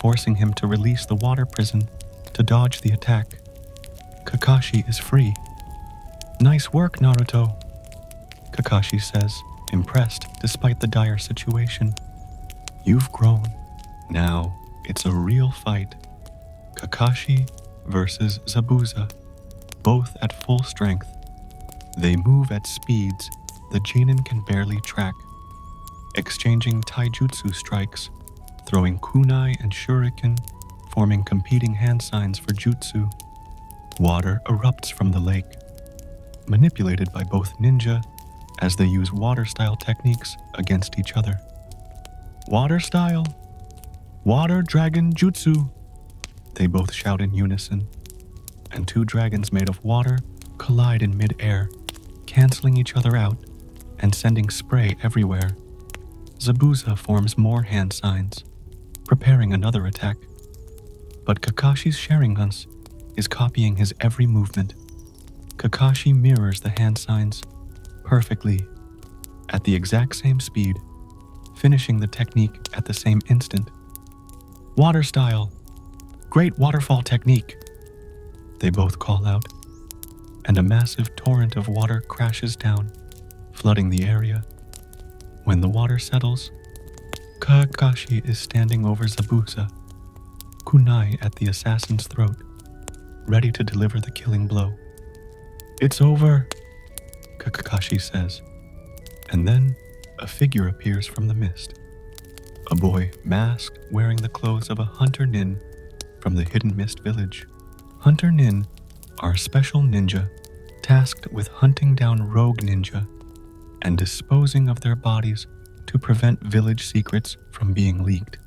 forcing him to release the water prison to dodge the attack. Kakashi is free. "Nice work, Naruto," Kakashi says, impressed despite the dire situation. "You've grown. Now it's a real fight. Kakashi versus Zabuza, both at full strength. They move at speeds the genin can barely track, exchanging taijutsu strikes, throwing kunai and shuriken, forming competing hand signs for jutsu. Water erupts from the lake, manipulated by both ninja as they use water-style techniques against each other. "Water style! Water dragon jutsu!" They both shout in unison, and 2 dragons made of water collide in mid-air, canceling each other out and sending spray everywhere. Zabuza forms more hand signs, preparing another attack. But Kakashi's Sharingan is copying his every movement. Kakashi mirrors the hand signs perfectly, at the exact same speed, finishing the technique at the same instant. "Water style! Great waterfall technique!" They both call out, and a massive torrent of water crashes down, flooding the area. When the water settles, Kakashi is standing over Zabuza, kunai at the assassin's throat, ready to deliver the killing blow. "It's over," Kakashi says, and then a figure appears from the mist. A boy masked, wearing the clothes of a hunter nin from the Hidden Mist village. Hunter nin are special ninja tasked with hunting down rogue ninja and disposing of their bodies to prevent village secrets from being leaked.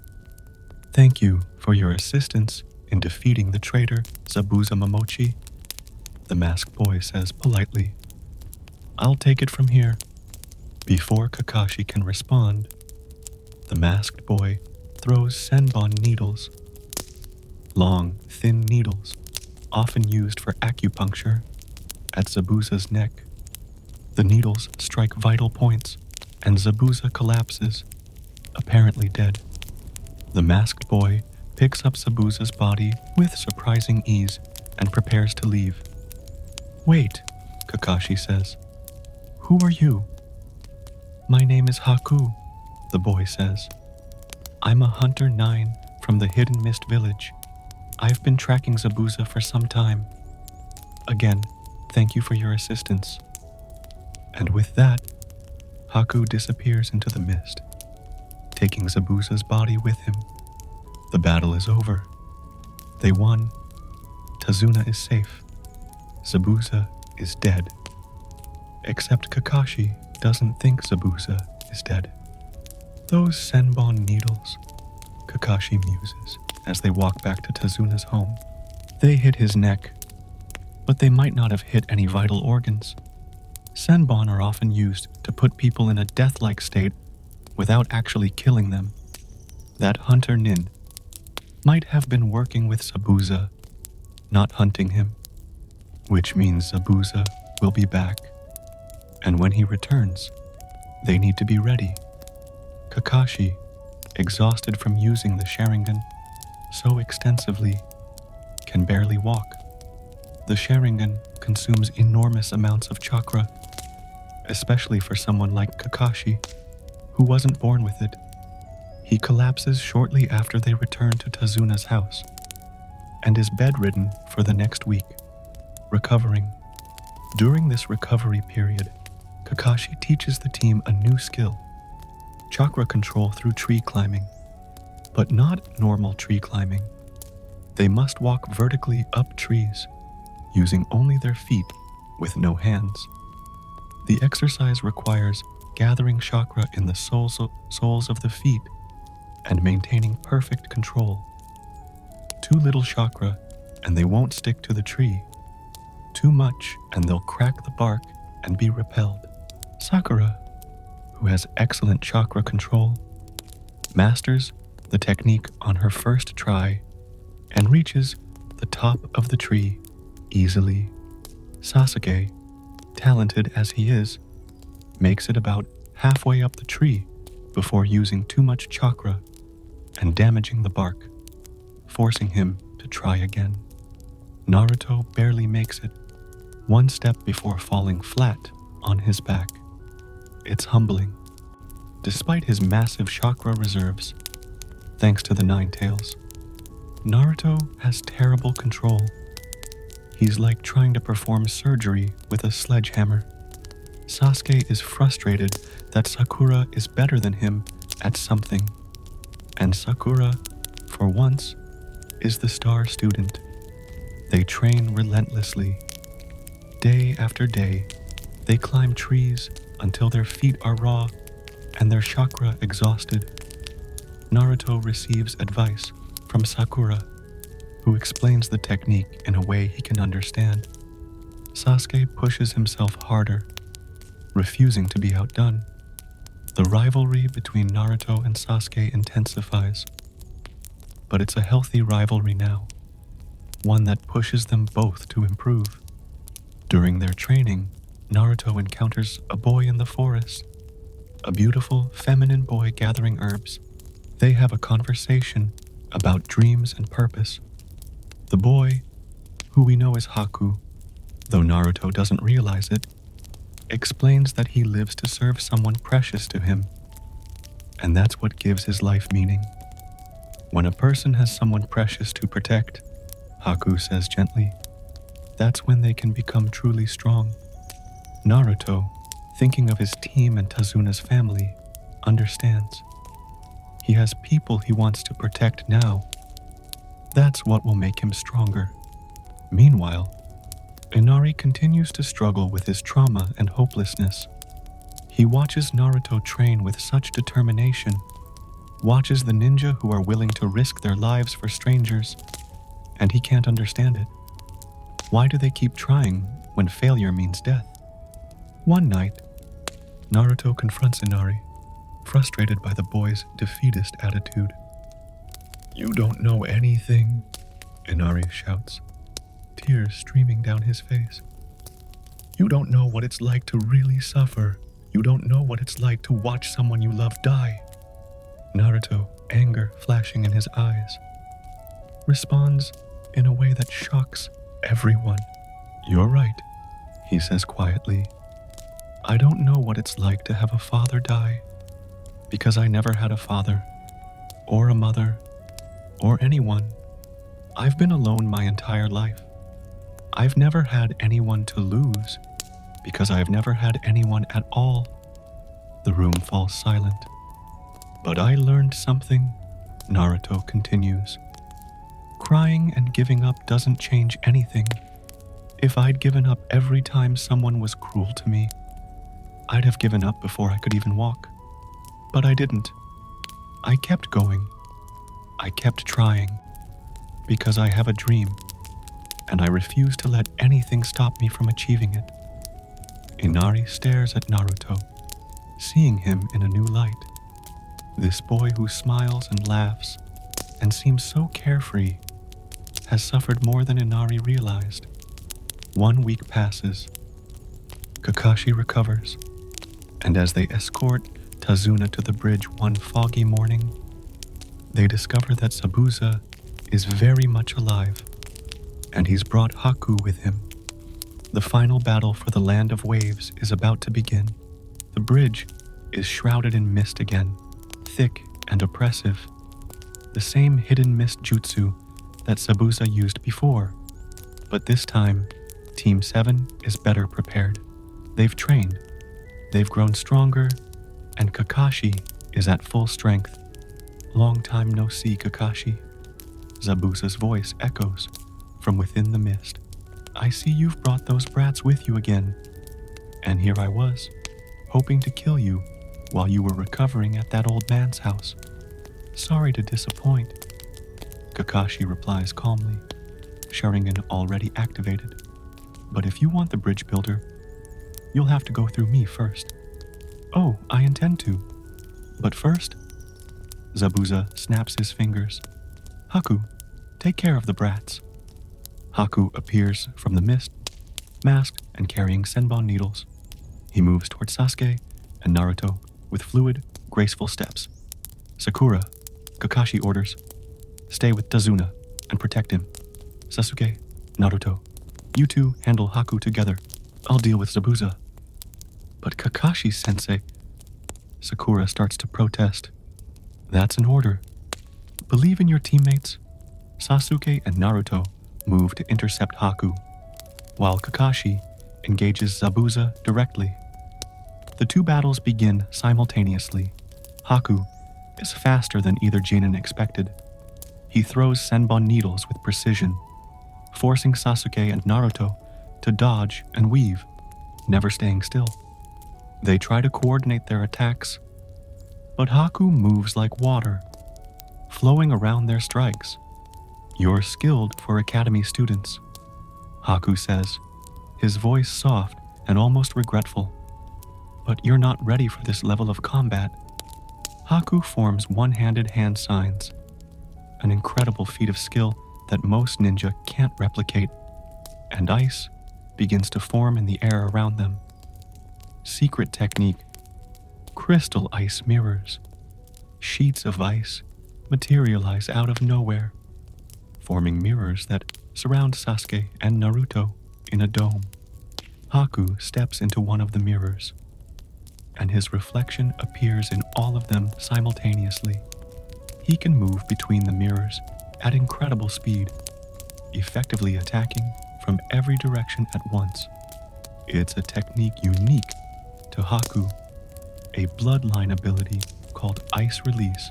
"Thank you for your assistance in defeating the traitor Zabuza Momochi? The masked boy says politely, "I'll take it from here." Before Kakashi can respond, the masked boy throws senbon needles, long, thin needles, often used for acupuncture, at Zabuza's neck. The needles strike vital points, and Zabuza collapses, apparently dead. The masked boy picks up Zabuza's body with surprising ease and prepares to leave. "Wait," Kakashi says. "Who are you?" "My name is Haku," the boy says. "I'm a Hunter 9 from the Hidden Mist Village. I've been tracking Zabuza for some time. Again, thank you for your assistance." And with that, Haku disappears into the mist, taking Zabuza's body with him. The battle is over. They won. Tazuna is safe. Zabuza is dead. Except Kakashi doesn't think Zabuza is dead. "Those senbon needles," Kakashi muses as they walk back to Tazuna's home. "They hit his neck, but they might not have hit any vital organs. Senbon are often used to put people in a death-like state without actually killing them. That Hunter Nin might have been working with Zabuza, not hunting him, which means Zabuza will be back. And when he returns, they need to be ready." Kakashi, exhausted from using the Sharingan so extensively, can barely walk. The Sharingan consumes enormous amounts of chakra, especially for someone like Kakashi, who wasn't born with it. He collapses shortly after they return to Tazuna's house, and is bedridden for the next week, recovering. During this recovery period, Kakashi teaches the team a new skill: chakra control through tree climbing. But not normal tree climbing. They must walk vertically up trees, using only their feet with no hands. The exercise requires gathering chakra in the soles of the feet and maintaining perfect control. Too little chakra and they won't stick to the tree. Too much and they'll crack the bark and be repelled. Sakura, who has excellent chakra control, masters the technique on her first try and reaches the top of the tree easily. Sasuke, talented as he is, makes it about halfway up the tree before using too much chakra and damaging the bark, forcing him to try again. Naruto barely makes it, one step before falling flat on his back. It's humbling. Despite his massive chakra reserves, thanks to the Nine Tails, Naruto has terrible control. He's like trying to perform surgery with a sledgehammer. Sasuke is frustrated that Sakura is better than him at something, and Sakura, for once, is the star student. They train relentlessly. Day after day, they climb trees until their feet are raw and their chakra exhausted. Naruto receives advice from Sakura, who explains the technique in a way he can understand. Sasuke pushes himself harder, refusing to be outdone. The rivalry between Naruto and Sasuke intensifies, but it's a healthy rivalry now, one that pushes them both to improve. During their training, Naruto encounters a boy in the forest, a beautiful, feminine boy gathering herbs. They have a conversation about dreams and purpose. The boy, who we know as Haku, though Naruto doesn't realize it, explains that he lives to serve someone precious to him, and that's what gives his life meaning. When a person has someone precious to protect, Haku says gently, that's when they can become truly strong. Naruto, thinking of his team and Tazuna's family, understands. He has people he wants to protect now. That's what will make him stronger. Meanwhile, Inari continues to struggle with his trauma and hopelessness. He watches Naruto train with such determination, watches the ninja who are willing to risk their lives for strangers, and he can't understand it. Why do they keep trying when failure means death? One night, Naruto confronts Inari, frustrated by the boy's defeatist attitude. "You don't know anything," Inari shouts, tears streaming down his face. "You don't know what it's like to really suffer. You don't know what it's like to watch someone you love die." Naruto, anger flashing in his eyes, responds in a way that shocks everyone. "You're right," he says quietly. "I don't know what it's like to have a father die, because I never had a father, or a mother, or anyone. I've been alone my entire life. I've never had anyone to lose, because I've never had anyone at all." The room falls silent. "But I learned something," Naruto continues. "Crying and giving up doesn't change anything. If I'd given up every time someone was cruel to me, I'd have given up before I could even walk. But I didn't. I kept going. I kept trying, because I have a dream, and I refuse to let anything stop me from achieving it." Inari stares at Naruto, seeing him in a new light. This boy who smiles and laughs and seems so carefree has suffered more than Inari realized. 1 week passes. Kakashi recovers, and as they escort Tazuna to the bridge one foggy morning, they discover that Zabuza is very much alive, and he's brought Haku with him. The final battle for the Land of Waves is about to begin. The bridge is shrouded in mist again, thick and oppressive. The same hidden mist jutsu that Zabuza used before, but this time, Team 7 is better prepared. They've trained, they've grown stronger, and Kakashi is at full strength. "Long time no see, Kakashi." Zabuza's voice echoes from within the mist. "I see you've brought those brats with you again. And here I was, hoping to kill you while you were recovering at that old man's house. Sorry to disappoint." Kakashi replies calmly, Sharingan already activated. "But if you want the bridge builder, you'll have to go through me first." "Oh, I intend to. But first..." Zabuza snaps his fingers. "Haku, take care of the brats." Haku appears from the mist, masked and carrying senbon needles. He moves towards Sasuke and Naruto with fluid, graceful steps. "Sakura," Kakashi orders, "stay with Tazuna and protect him. Sasuke, Naruto, you two handle Haku together. I'll deal with Zabuza." "But Kakashi-sensei..." Sakura starts to protest. "That's an order. Believe in your teammates." Sasuke and Naruto move to intercept Haku, while Kakashi engages Zabuza directly. The two battles begin simultaneously. Haku is faster than either Genin expected. He throws senbon needles with precision, forcing Sasuke and Naruto to dodge and weave, never staying still. They try to coordinate their attacks, but Haku moves like water, flowing around their strikes. "You're skilled for academy students," Haku says, his voice soft and almost regretful. "But you're not ready for this level of combat." Haku forms one-handed hand signs, an incredible feat of skill that most ninja can't replicate, and ice begins to form in the air around them. Secret technique: crystal ice mirrors. Sheets of ice materialize out of nowhere, forming mirrors that surround Sasuke and Naruto in a dome. Haku steps into one of the mirrors, and his reflection appears in all of them simultaneously. He can move between the mirrors at incredible speed, effectively attacking from every direction at once. It's a technique unique to Haku, a bloodline ability called Ice Release,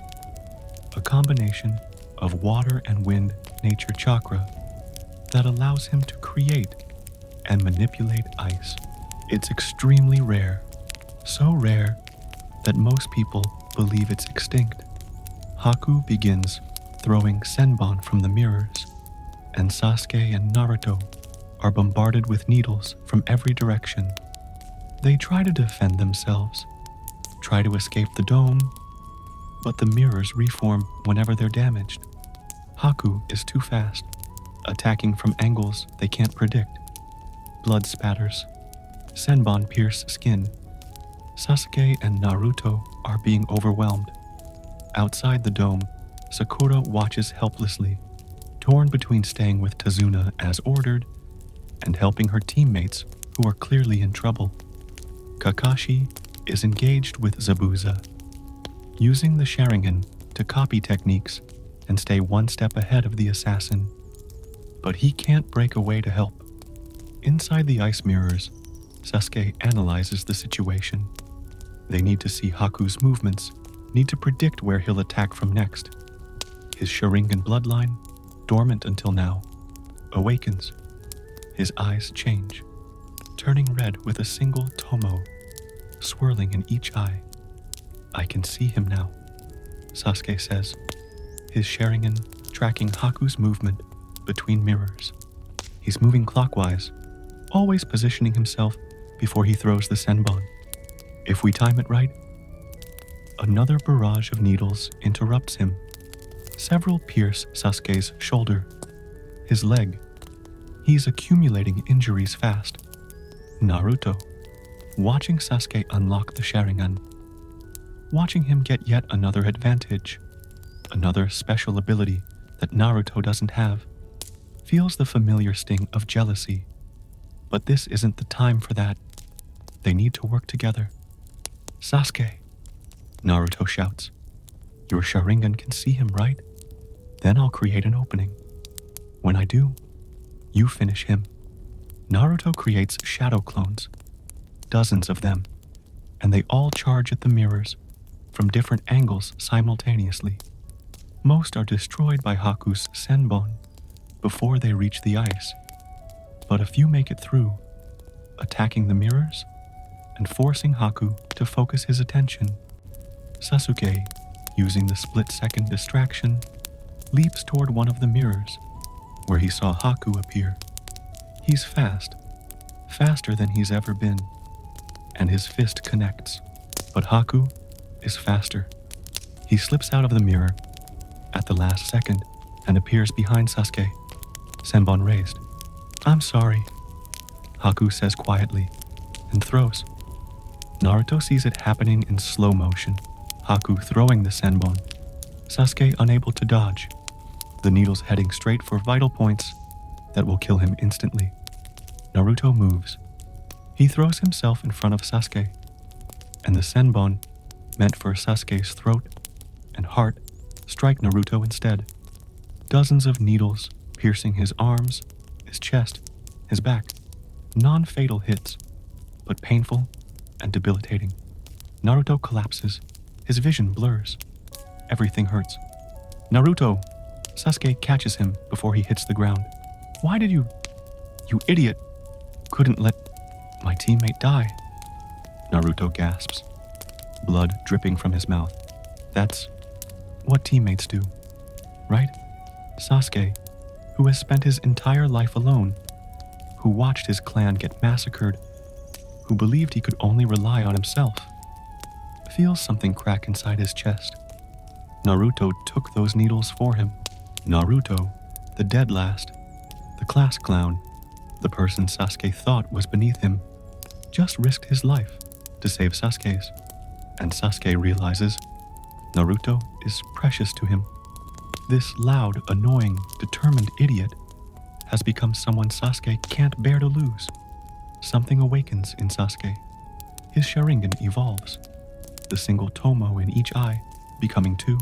a combination of water and wind nature chakra that allows him to create and manipulate ice. It's extremely rare, so rare that most people believe it's extinct. Haku begins throwing senbon from the mirrors, and Sasuke and Naruto are bombarded with needles from every direction. They try to defend themselves, try to escape the dome, but the mirrors reform whenever they're damaged. Haku is too fast, attacking from angles they can't predict. Blood spatters. Senbon pierce skin. Sasuke and Naruto are being overwhelmed. Outside the dome, Sakura watches helplessly, torn between staying with Tsunade as ordered and helping her teammates who are clearly in trouble. Kakashi is engaged with Zabuza, using the Sharingan to copy techniques and stay one step ahead of the assassin. But he can't break away to help. Inside the ice mirrors, Sasuke analyzes the situation. They need to see Haku's movements, need to predict where he'll attack from next. His Sharingan bloodline, dormant until now, awakens. His eyes change, turning red with a single tomo, swirling in each eye. I can see him now, Sasuke says, his Sharingan tracking Haku's movement between mirrors. He's moving clockwise, always positioning himself before he throws the Senbon. If we time it right, another barrage of needles interrupts him. Several pierce Sasuke's shoulder, his leg. He's accumulating injuries fast. Naruto, watching Sasuke unlock the Sharingan, watching him get yet another advantage, another special ability that Naruto doesn't have, feels the familiar sting of jealousy. But this isn't the time for that. They need to work together. Sasuke, Naruto shouts. Your Sharingan can see him, right? Then I'll create an opening. When I do, you finish him. Naruto creates shadow clones, dozens of them, and they all charge at the mirrors from different angles simultaneously. Most are destroyed by Haku's Senbon before they reach the ice, but a few make it through, attacking the mirrors and forcing Haku to focus his attention. Sasuke, using the split-second distraction, leaps toward one of the mirrors, where he saw Haku appear. He's fast, faster than he's ever been, and his fist connects. But Haku is faster. He slips out of the mirror at the last second and appears behind Sasuke, Senbon raised. I'm sorry, Haku says quietly, and throws. Naruto sees it happening in slow motion, Haku throwing the Senbon, Sasuke unable to dodge, the needles heading straight for vital points that will kill him instantly. Naruto moves. He throws himself in front of Sasuke, and the Senbon, meant for Sasuke's throat and heart, strike Naruto instead. Dozens of needles piercing his arms, his chest, his back. Non-fatal hits, but painful and debilitating. Naruto collapses. His vision blurs. Everything hurts. Naruto! Sasuke catches him before he hits the ground. Why did you idiot, couldn't let my teammate die? Naruto gasps, blood dripping from his mouth. That's what teammates do, right? Sasuke, who has spent his entire life alone, who watched his clan get massacred, who believed he could only rely on himself, feels something crack inside his chest. Naruto took those needles for him. Naruto, the dead last, the class clown, the person Sasuke thought was beneath him, just risked his life to save Sasuke's. And Sasuke realizes Naruto is precious to him. This loud, annoying, determined idiot has become someone Sasuke can't bear to lose. Something awakens in Sasuke. His Sharingan evolves, the single tomo in each eye becoming two.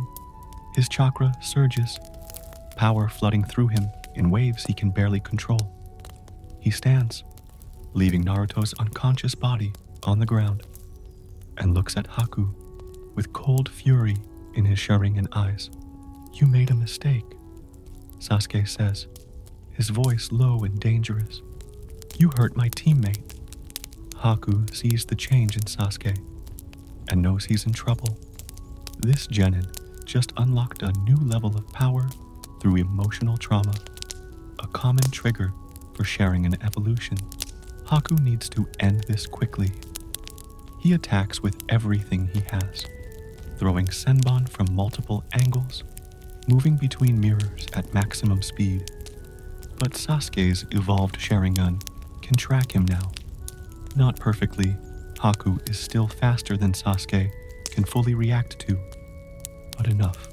His chakra surges, power flooding through him in waves he can barely control. He stands, leaving Naruto's unconscious body on the ground, and looks at Haku with cold fury in his Sharingan eyes. You made a mistake, Sasuke says, his voice low and dangerous. You hurt my teammate. Haku sees the change in Sasuke and knows he's in trouble. This genin just unlocked a new level of power through emotional trauma, a common trigger for sharing an evolution. Haku needs to end this quickly. He attacks with everything he has, throwing Senbon from multiple angles, moving between mirrors at maximum speed. But Sasuke's evolved Sharingan can track him now. Not perfectly, Haku is still faster than Sasuke can fully react to, but enough.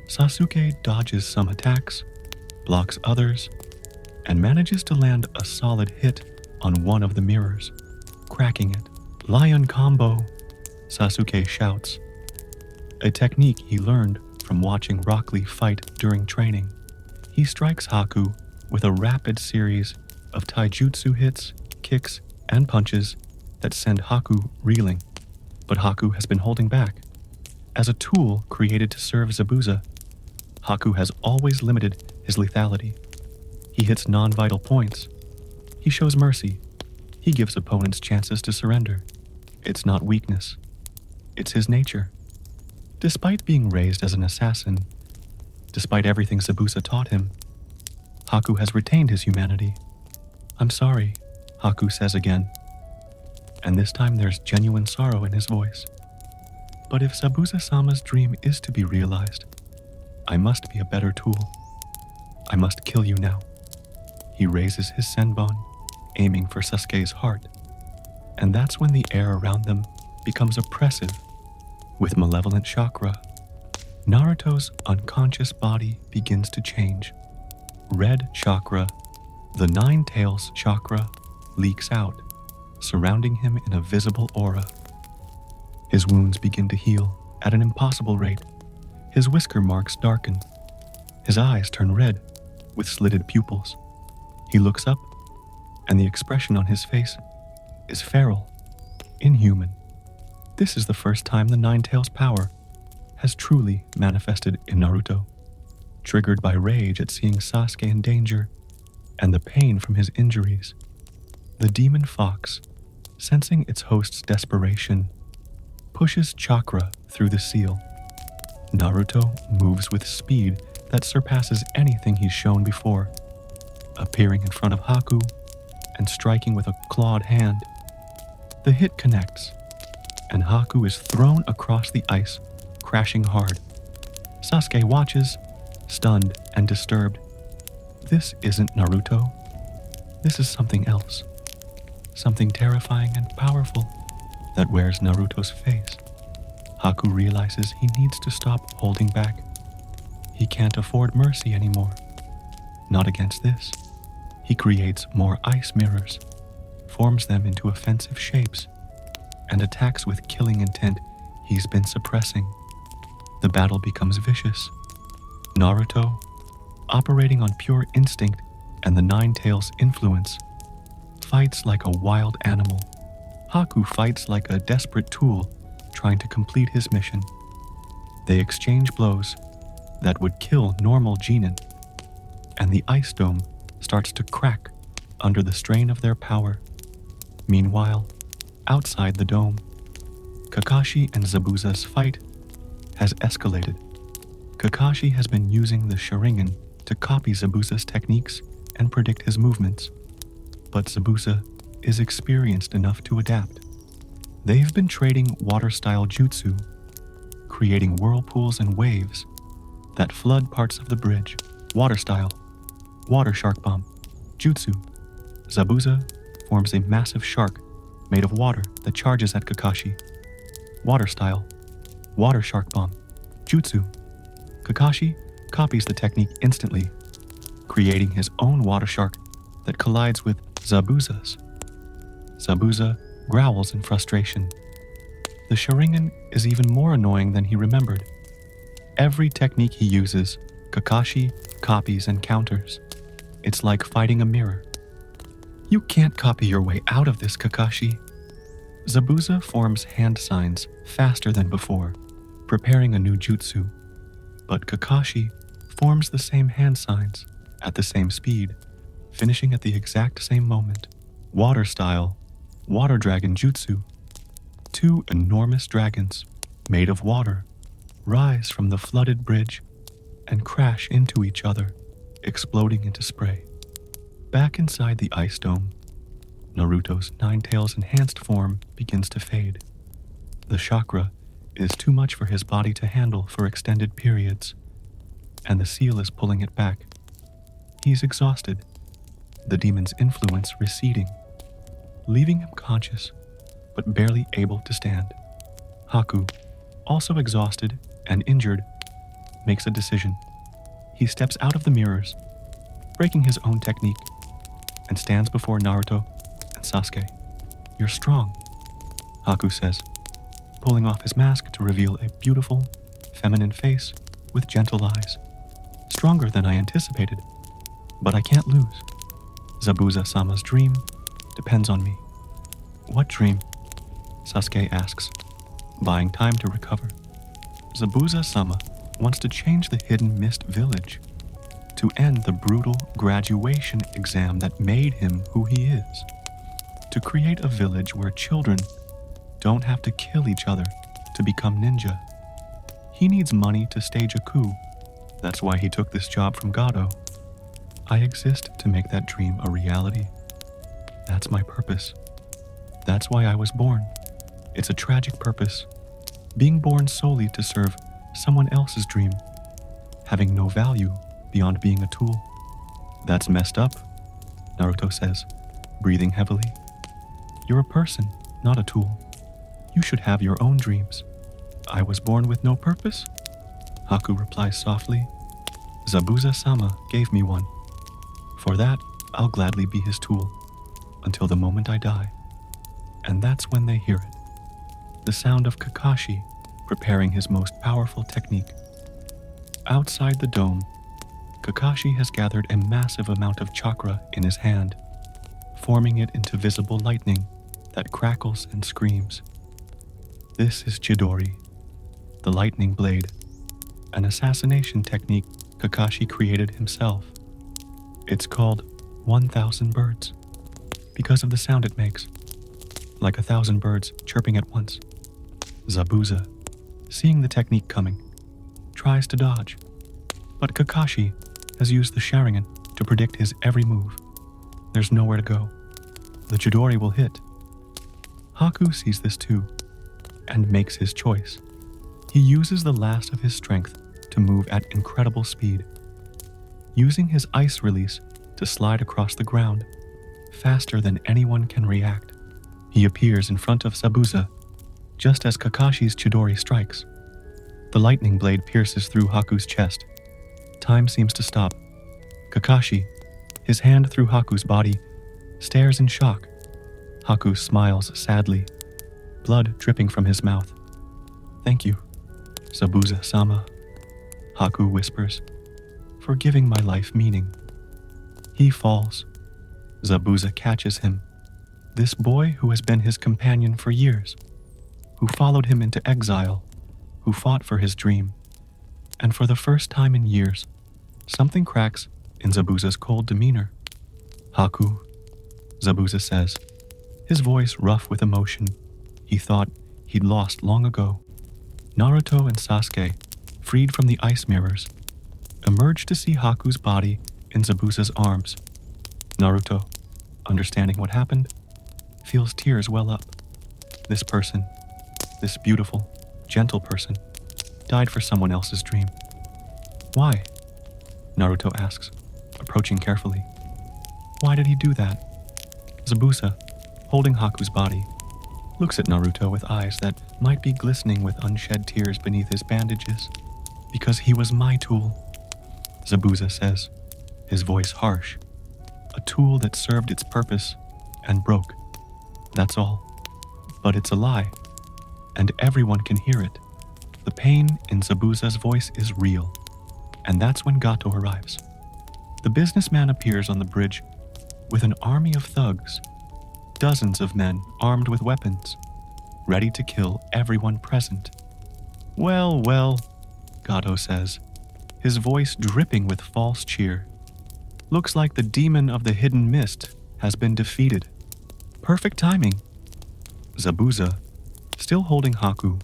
Sasuke dodges some attacks, blocks others, and manages to land a solid hit on one of the mirrors, cracking it. Lion combo, Sasuke shouts, a technique he learned from watching Rock Lee fight during training. He strikes Haku with a rapid series of taijutsu hits, kicks, and punches that send Haku reeling. But Haku has been holding back. As a tool created to serve Zabuza, Haku has always limited his lethality. He hits non-vital points. He shows mercy. He gives opponents chances to surrender. It's not weakness. It's his nature. Despite being raised as an assassin, despite everything Zabuza taught him, Haku has retained his humanity. "I'm sorry," Haku says again. And this time there's genuine sorrow in his voice. "But if Zabuza-sama's dream is to be realized, I must be a better tool. I must kill you now." He raises his Senbon, aiming for Sasuke's heart. And that's when the air around them becomes oppressive with malevolent chakra. Naruto's unconscious body begins to change. Red chakra, the Nine Tails chakra, leaks out, surrounding him in a visible aura. His wounds begin to heal at an impossible rate. His whisker marks darken. His eyes turn red, with slitted pupils. He looks up, and the expression on his face is feral, inhuman. This is the first time the Nine Tails power has truly manifested in Naruto. Triggered by rage at seeing Sasuke in danger and the pain from his injuries, the demon fox, sensing its host's desperation, pushes chakra through the seal. Naruto moves with speed that surpasses anything he's shown before, appearing in front of Haku and striking with a clawed hand. The hit connects, and Haku is thrown across the ice, crashing hard. Sasuke watches, stunned and disturbed. This isn't Naruto. This is something else. Something terrifying and powerful that wears Naruto's face. Haku realizes he needs to stop holding back. He can't afford mercy anymore. Not against this. He creates more ice mirrors, forms them into offensive shapes, and attacks with killing intent he's been suppressing. The battle becomes vicious. Naruto, operating on pure instinct and the Nine Tails influence, fights like a wild animal. Haku fights like a desperate tool trying to complete his mission. They exchange blows that would kill normal Genin, and the ice dome starts to crack under the strain of their power. Meanwhile, outside the dome, Kakashi and Zabuza's fight has escalated. Kakashi has been using the Sharingan to copy Zabuza's techniques and predict his movements, but Zabuza is experienced enough to adapt. They've been trading water-style jutsu, creating whirlpools and waves that flood parts of the bridge. Water-style, water shark bomb, jutsu. Zabuza forms a massive shark made of water that charges at Kakashi. Water-style, water shark bomb, jutsu. Kakashi copies the technique instantly, creating his own water shark that collides with Zabuza's. Zabuza growls in frustration. The Sharingan is even more annoying than he remembered. Every technique he uses, Kakashi copies and counters. It's like fighting a mirror. "You can't copy your way out of this, Kakashi." Zabuza forms hand signs faster than before, preparing a new jutsu. But Kakashi forms the same hand signs at the same speed, finishing at the exact same moment. Water-style, water dragon jutsu. Two enormous dragons, made of water, rise from the flooded bridge and crash into each other, exploding into spray. Back inside the ice dome, Naruto's Nine-Tails enhanced form begins to fade. The chakra is too much for his body to handle for extended periods, and the seal is pulling it back. He's exhausted, the demon's influence receding, leaving him conscious, but barely able to stand. Haku, also exhausted and injured, makes a decision. He steps out of the mirrors, breaking his own technique, and stands before Naruto and Sasuke. "You're strong," Haku says, pulling off his mask to reveal a beautiful, feminine face with gentle eyes. "Stronger than I anticipated, but I can't lose. Zabuza-sama's dream depends on me." "What dream?" Sasuke asks, buying time to recover. "Zabuza-sama wants to change the Hidden Mist Village, to end the brutal graduation exam that made him who he is, to create a village where children don't have to kill each other to become ninja. He needs money to stage a coup. That's why he took this job from Gato. I exist to make that dream a reality. That's my purpose. That's why I was born. It's a tragic purpose, being born solely to serve someone else's dream, having no value beyond being a tool." "That's messed up," Naruto says, breathing heavily. "You're a person, not a tool. You should have your own dreams." "I was born with no purpose?" Haku replies softly. "Zabuza-sama gave me one. For that, I'll gladly be his tool, until the moment I die." And that's when they hear it. The sound of Kakashi preparing his most powerful technique. Outside the dome, Kakashi has gathered a massive amount of chakra in his hand, forming it into visible lightning that crackles and screams. This is Chidori, the lightning blade, an assassination technique Kakashi created himself. It's called 1,000 birds, because of the sound it makes, like 1,000 birds chirping at once. Zabuza, seeing the technique coming, tries to dodge, but Kakashi has used the Sharingan to predict his every move. There's nowhere to go. The Chidori will hit. Haku sees this too, and makes his choice. He uses the last of his strength to move at incredible speed, using his ice release to slide across the ground, faster than anyone can react. He appears in front of Zabuza, just as Kakashi's Chidori strikes. The lightning blade pierces through Haku's chest. Time seems to stop. Kakashi, his hand through Haku's body, stares in shock. Haku smiles sadly, blood dripping from his mouth. "Thank you, Zabuza-sama," Haku whispers, "for giving my life meaning." He falls. Zabuza catches him, this boy who has been his companion for years, who followed him into exile, who fought for his dream. And for the first time in years, something cracks in Zabuza's cold demeanor. "Haku," Zabuza says, his voice rough with emotion. He thought he'd lost long ago. Naruto and Sasuke, freed from the ice mirrors, emerge to see Haku's body in Zabuza's arms. Naruto, understanding what happened, feels tears well up. This person, this beautiful, gentle person, died for someone else's dream. "Why?" Naruto asks, approaching carefully. "Why did he do that?" Zabuza, holding Haku's body, looks at Naruto with eyes that might be glistening with unshed tears beneath his bandages. "Because he was my tool," Zabuza says, his voice harsh. "A tool that served its purpose and broke. That's all. But it's a lie, and everyone can hear it. The pain in Zabuza's voice is real, and that's when Gato arrives. The businessman appears on the bridge with an army of thugs, dozens of men armed with weapons, ready to kill everyone present. "Well, well," Gato says, his voice dripping with false cheer. "Looks like the demon of the hidden mist has been defeated. Perfect timing." Zabuza, still holding Haku,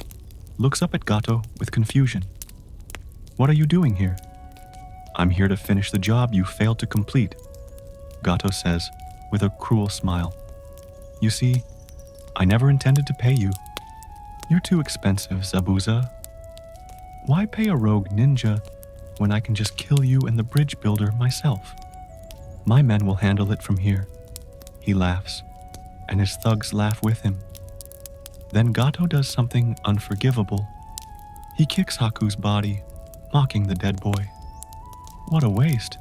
looks up at Gato with confusion. "What are you doing here?" "I'm here to finish the job you failed to complete. Gato says with a cruel smile. You see, I never intended to pay you. You're too expensive, Zabuza. Why pay a rogue ninja when I can just kill you and the bridge builder myself? My men will handle it from here. He laughs, and his thugs laugh with him. Then Gato does something unforgivable. He kicks Haku's body, mocking the dead boy. What a waste.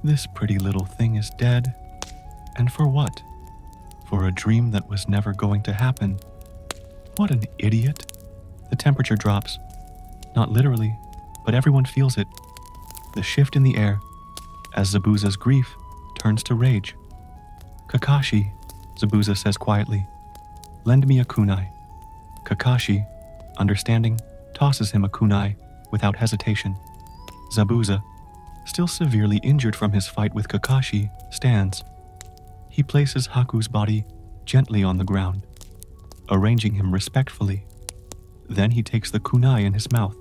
This pretty little thing is dead. And for what? For a dream that was never going to happen. What an idiot. The temperature drops. Not literally, but everyone feels it. The shift in the air, as Zabuza's grief turns to rage. Kakashi, Zabuza says quietly, lend me a kunai. Kakashi, understanding, tosses him a kunai without hesitation. Zabuza, still severely injured from his fight with Kakashi, stands. He places Haku's body gently on the ground, arranging him respectfully. Then he takes the kunai in his mouth.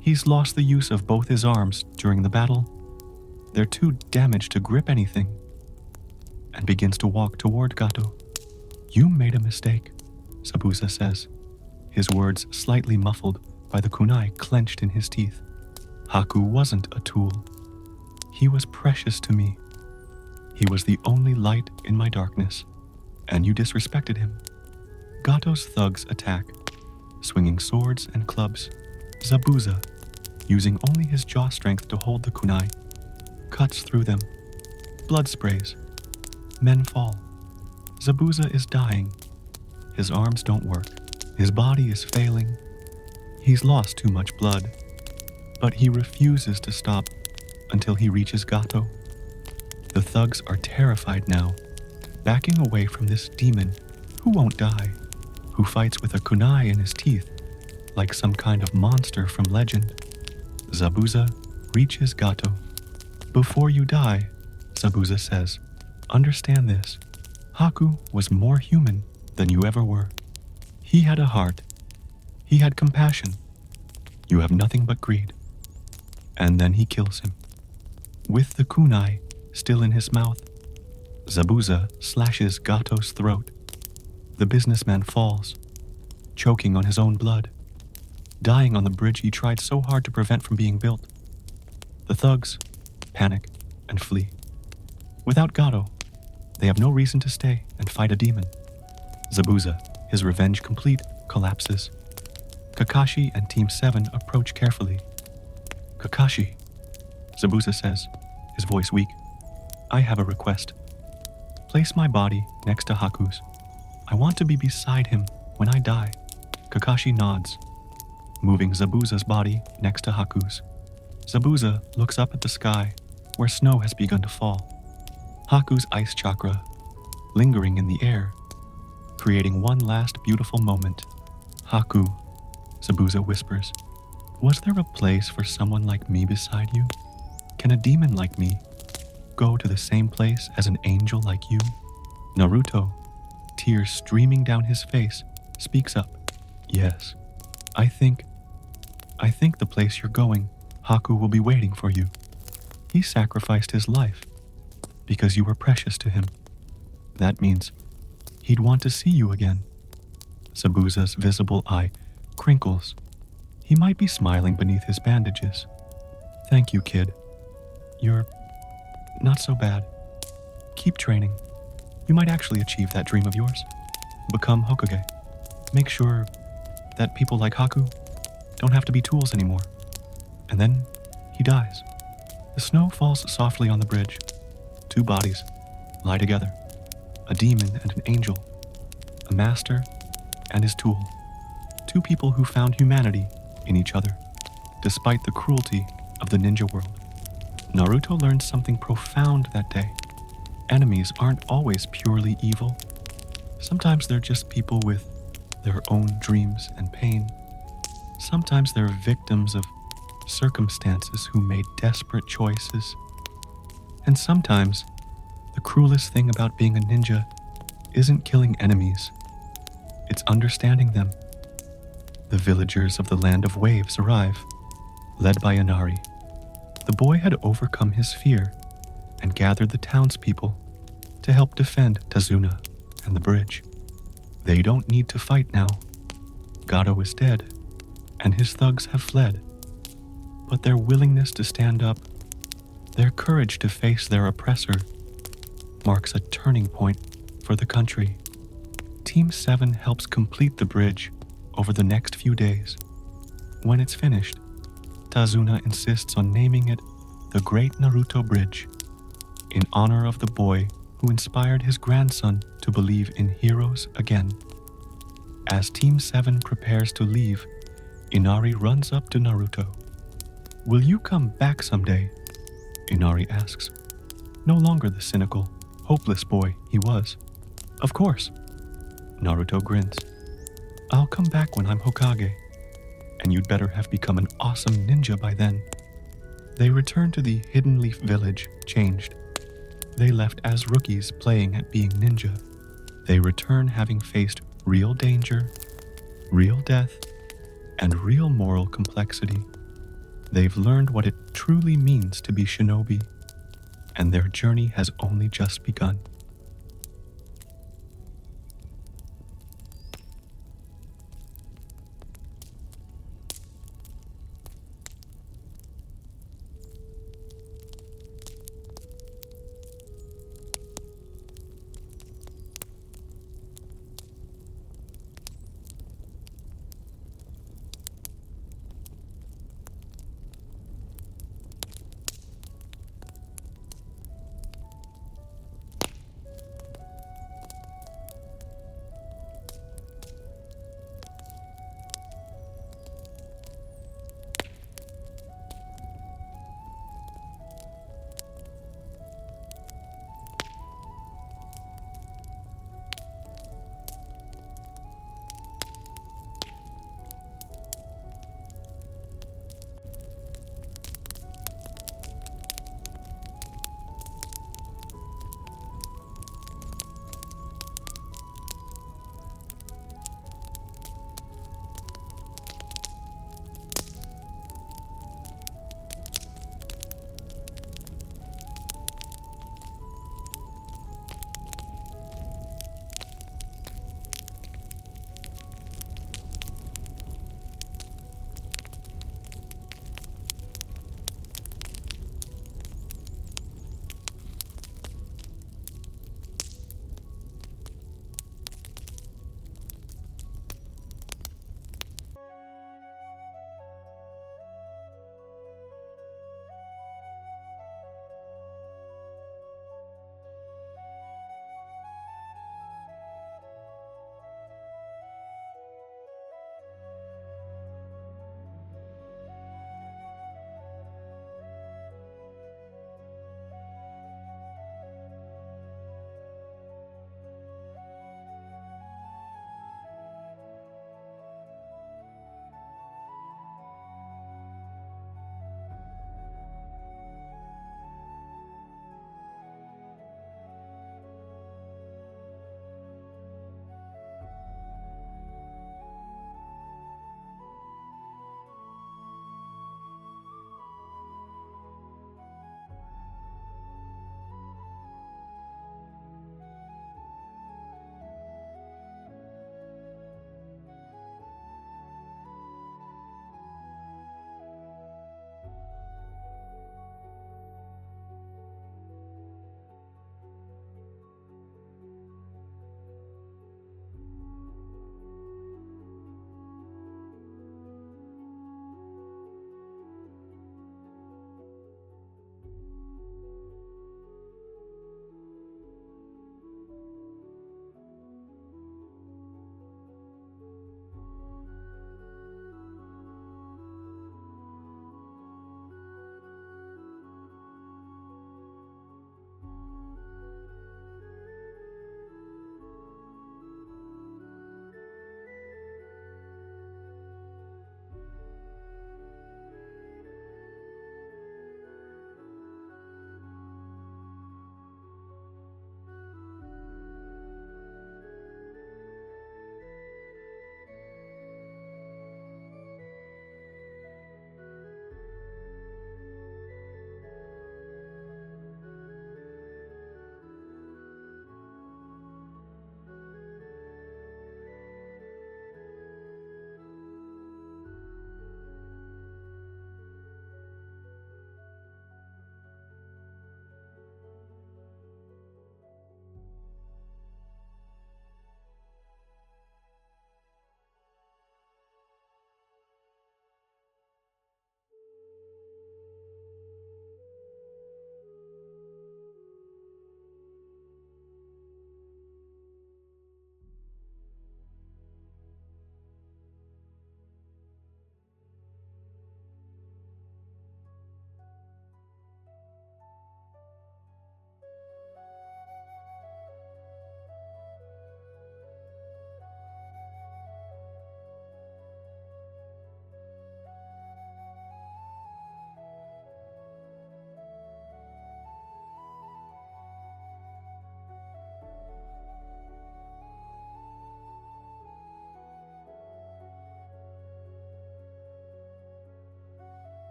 He's lost the use of both his arms during the battle. They're too damaged to grip anything. And begins to walk toward Gato. You made a mistake, Zabuza says, his words slightly muffled by the kunai clenched in his teeth. Haku wasn't a tool. He was precious to me. He was the only light in my darkness, and you disrespected him. Gato's thugs attack, swinging swords and clubs. Zabuza, using only his jaw strength to hold the kunai, cuts through them. Blood sprays. Men fall. Zabuza is dying. His arms don't work. His body is failing. He's lost too much blood. But he refuses to stop until he reaches Gato. The thugs are terrified now, backing away from this demon who won't die, who fights with a kunai in his teeth, like some kind of monster from legend. Zabuza reaches Gato. Before you die, Zabuza says, understand this. Haku was more human than you ever were. He had a heart. He had compassion. You have nothing but greed. And then he kills him. With the kunai still in his mouth, Zabuza slashes Gato's throat. The businessman falls, choking on his own blood, dying on the bridge he tried so hard to prevent from being built. The thugs panic and flee. Without Gato, they have no reason to stay and fight a demon. Zabuza, his revenge complete, collapses. Kakashi and Team 7 approach carefully. Kakashi, Zabuza says, his voice weak. I have a request. Place my body next to Haku's. I want to be beside him when I die. Kakashi nods, moving Zabuza's body next to Haku's. Zabuza looks up at the sky, where snow has begun to fall. Haku's ice chakra, lingering in the air, creating one last beautiful moment. Haku, Zabuza whispers, was there a place for someone like me beside you? Can a demon like me go to the same place as an angel like you? Naruto, tears streaming down his face, speaks up. Yes, I think the place you're going, Haku will be waiting for you. He sacrificed his life because you were precious to him. That means he'd want to see you again. Zabuza's visible eye crinkles. He might be smiling beneath his bandages. Thank you, kid. You're not so bad. Keep training. You might actually achieve that dream of yours. Become Hokage. Make sure that people like Haku don't have to be tools anymore. And then he dies. The snow falls softly on the bridge. Two bodies lie together. A demon and an angel. A master and his tool. Two people who found humanity in each other, despite the cruelty of the ninja world. Naruto learned something profound that day. Enemies aren't always purely evil. Sometimes they're just people with their own dreams and pain. Sometimes they're victims of circumstances who made desperate choices. And sometimes the cruelest thing about being a ninja isn't killing enemies. It's understanding them. The villagers of the Land of Waves arrive, led by Inari. The boy had overcome his fear and gathered the townspeople to help defend Tazuna and the bridge. They don't need to fight now. Gaara is dead, and his thugs have fled. But their willingness to stand up, their courage to face their oppressor, marks a turning point for the country. Team 7 helps complete the bridge over the next few days. When it's finished, Tazuna insists on naming it the Great Naruto Bridge, in honor of the boy who inspired his grandson to believe in heroes again. As Team 7 prepares to leave, Inari runs up to Naruto. "Will you come back someday?" Inari asks, no longer the cynical, hopeless boy he was. "Of course." Naruto grins. "I'll come back when I'm Hokage, and you'd better have become an awesome ninja by then." They return to the Hidden Leaf Village, changed. They left as rookies playing at being ninja. They return having faced real danger, real death, and real moral complexity. They've learned what it truly means to be shinobi, and their journey has only just begun.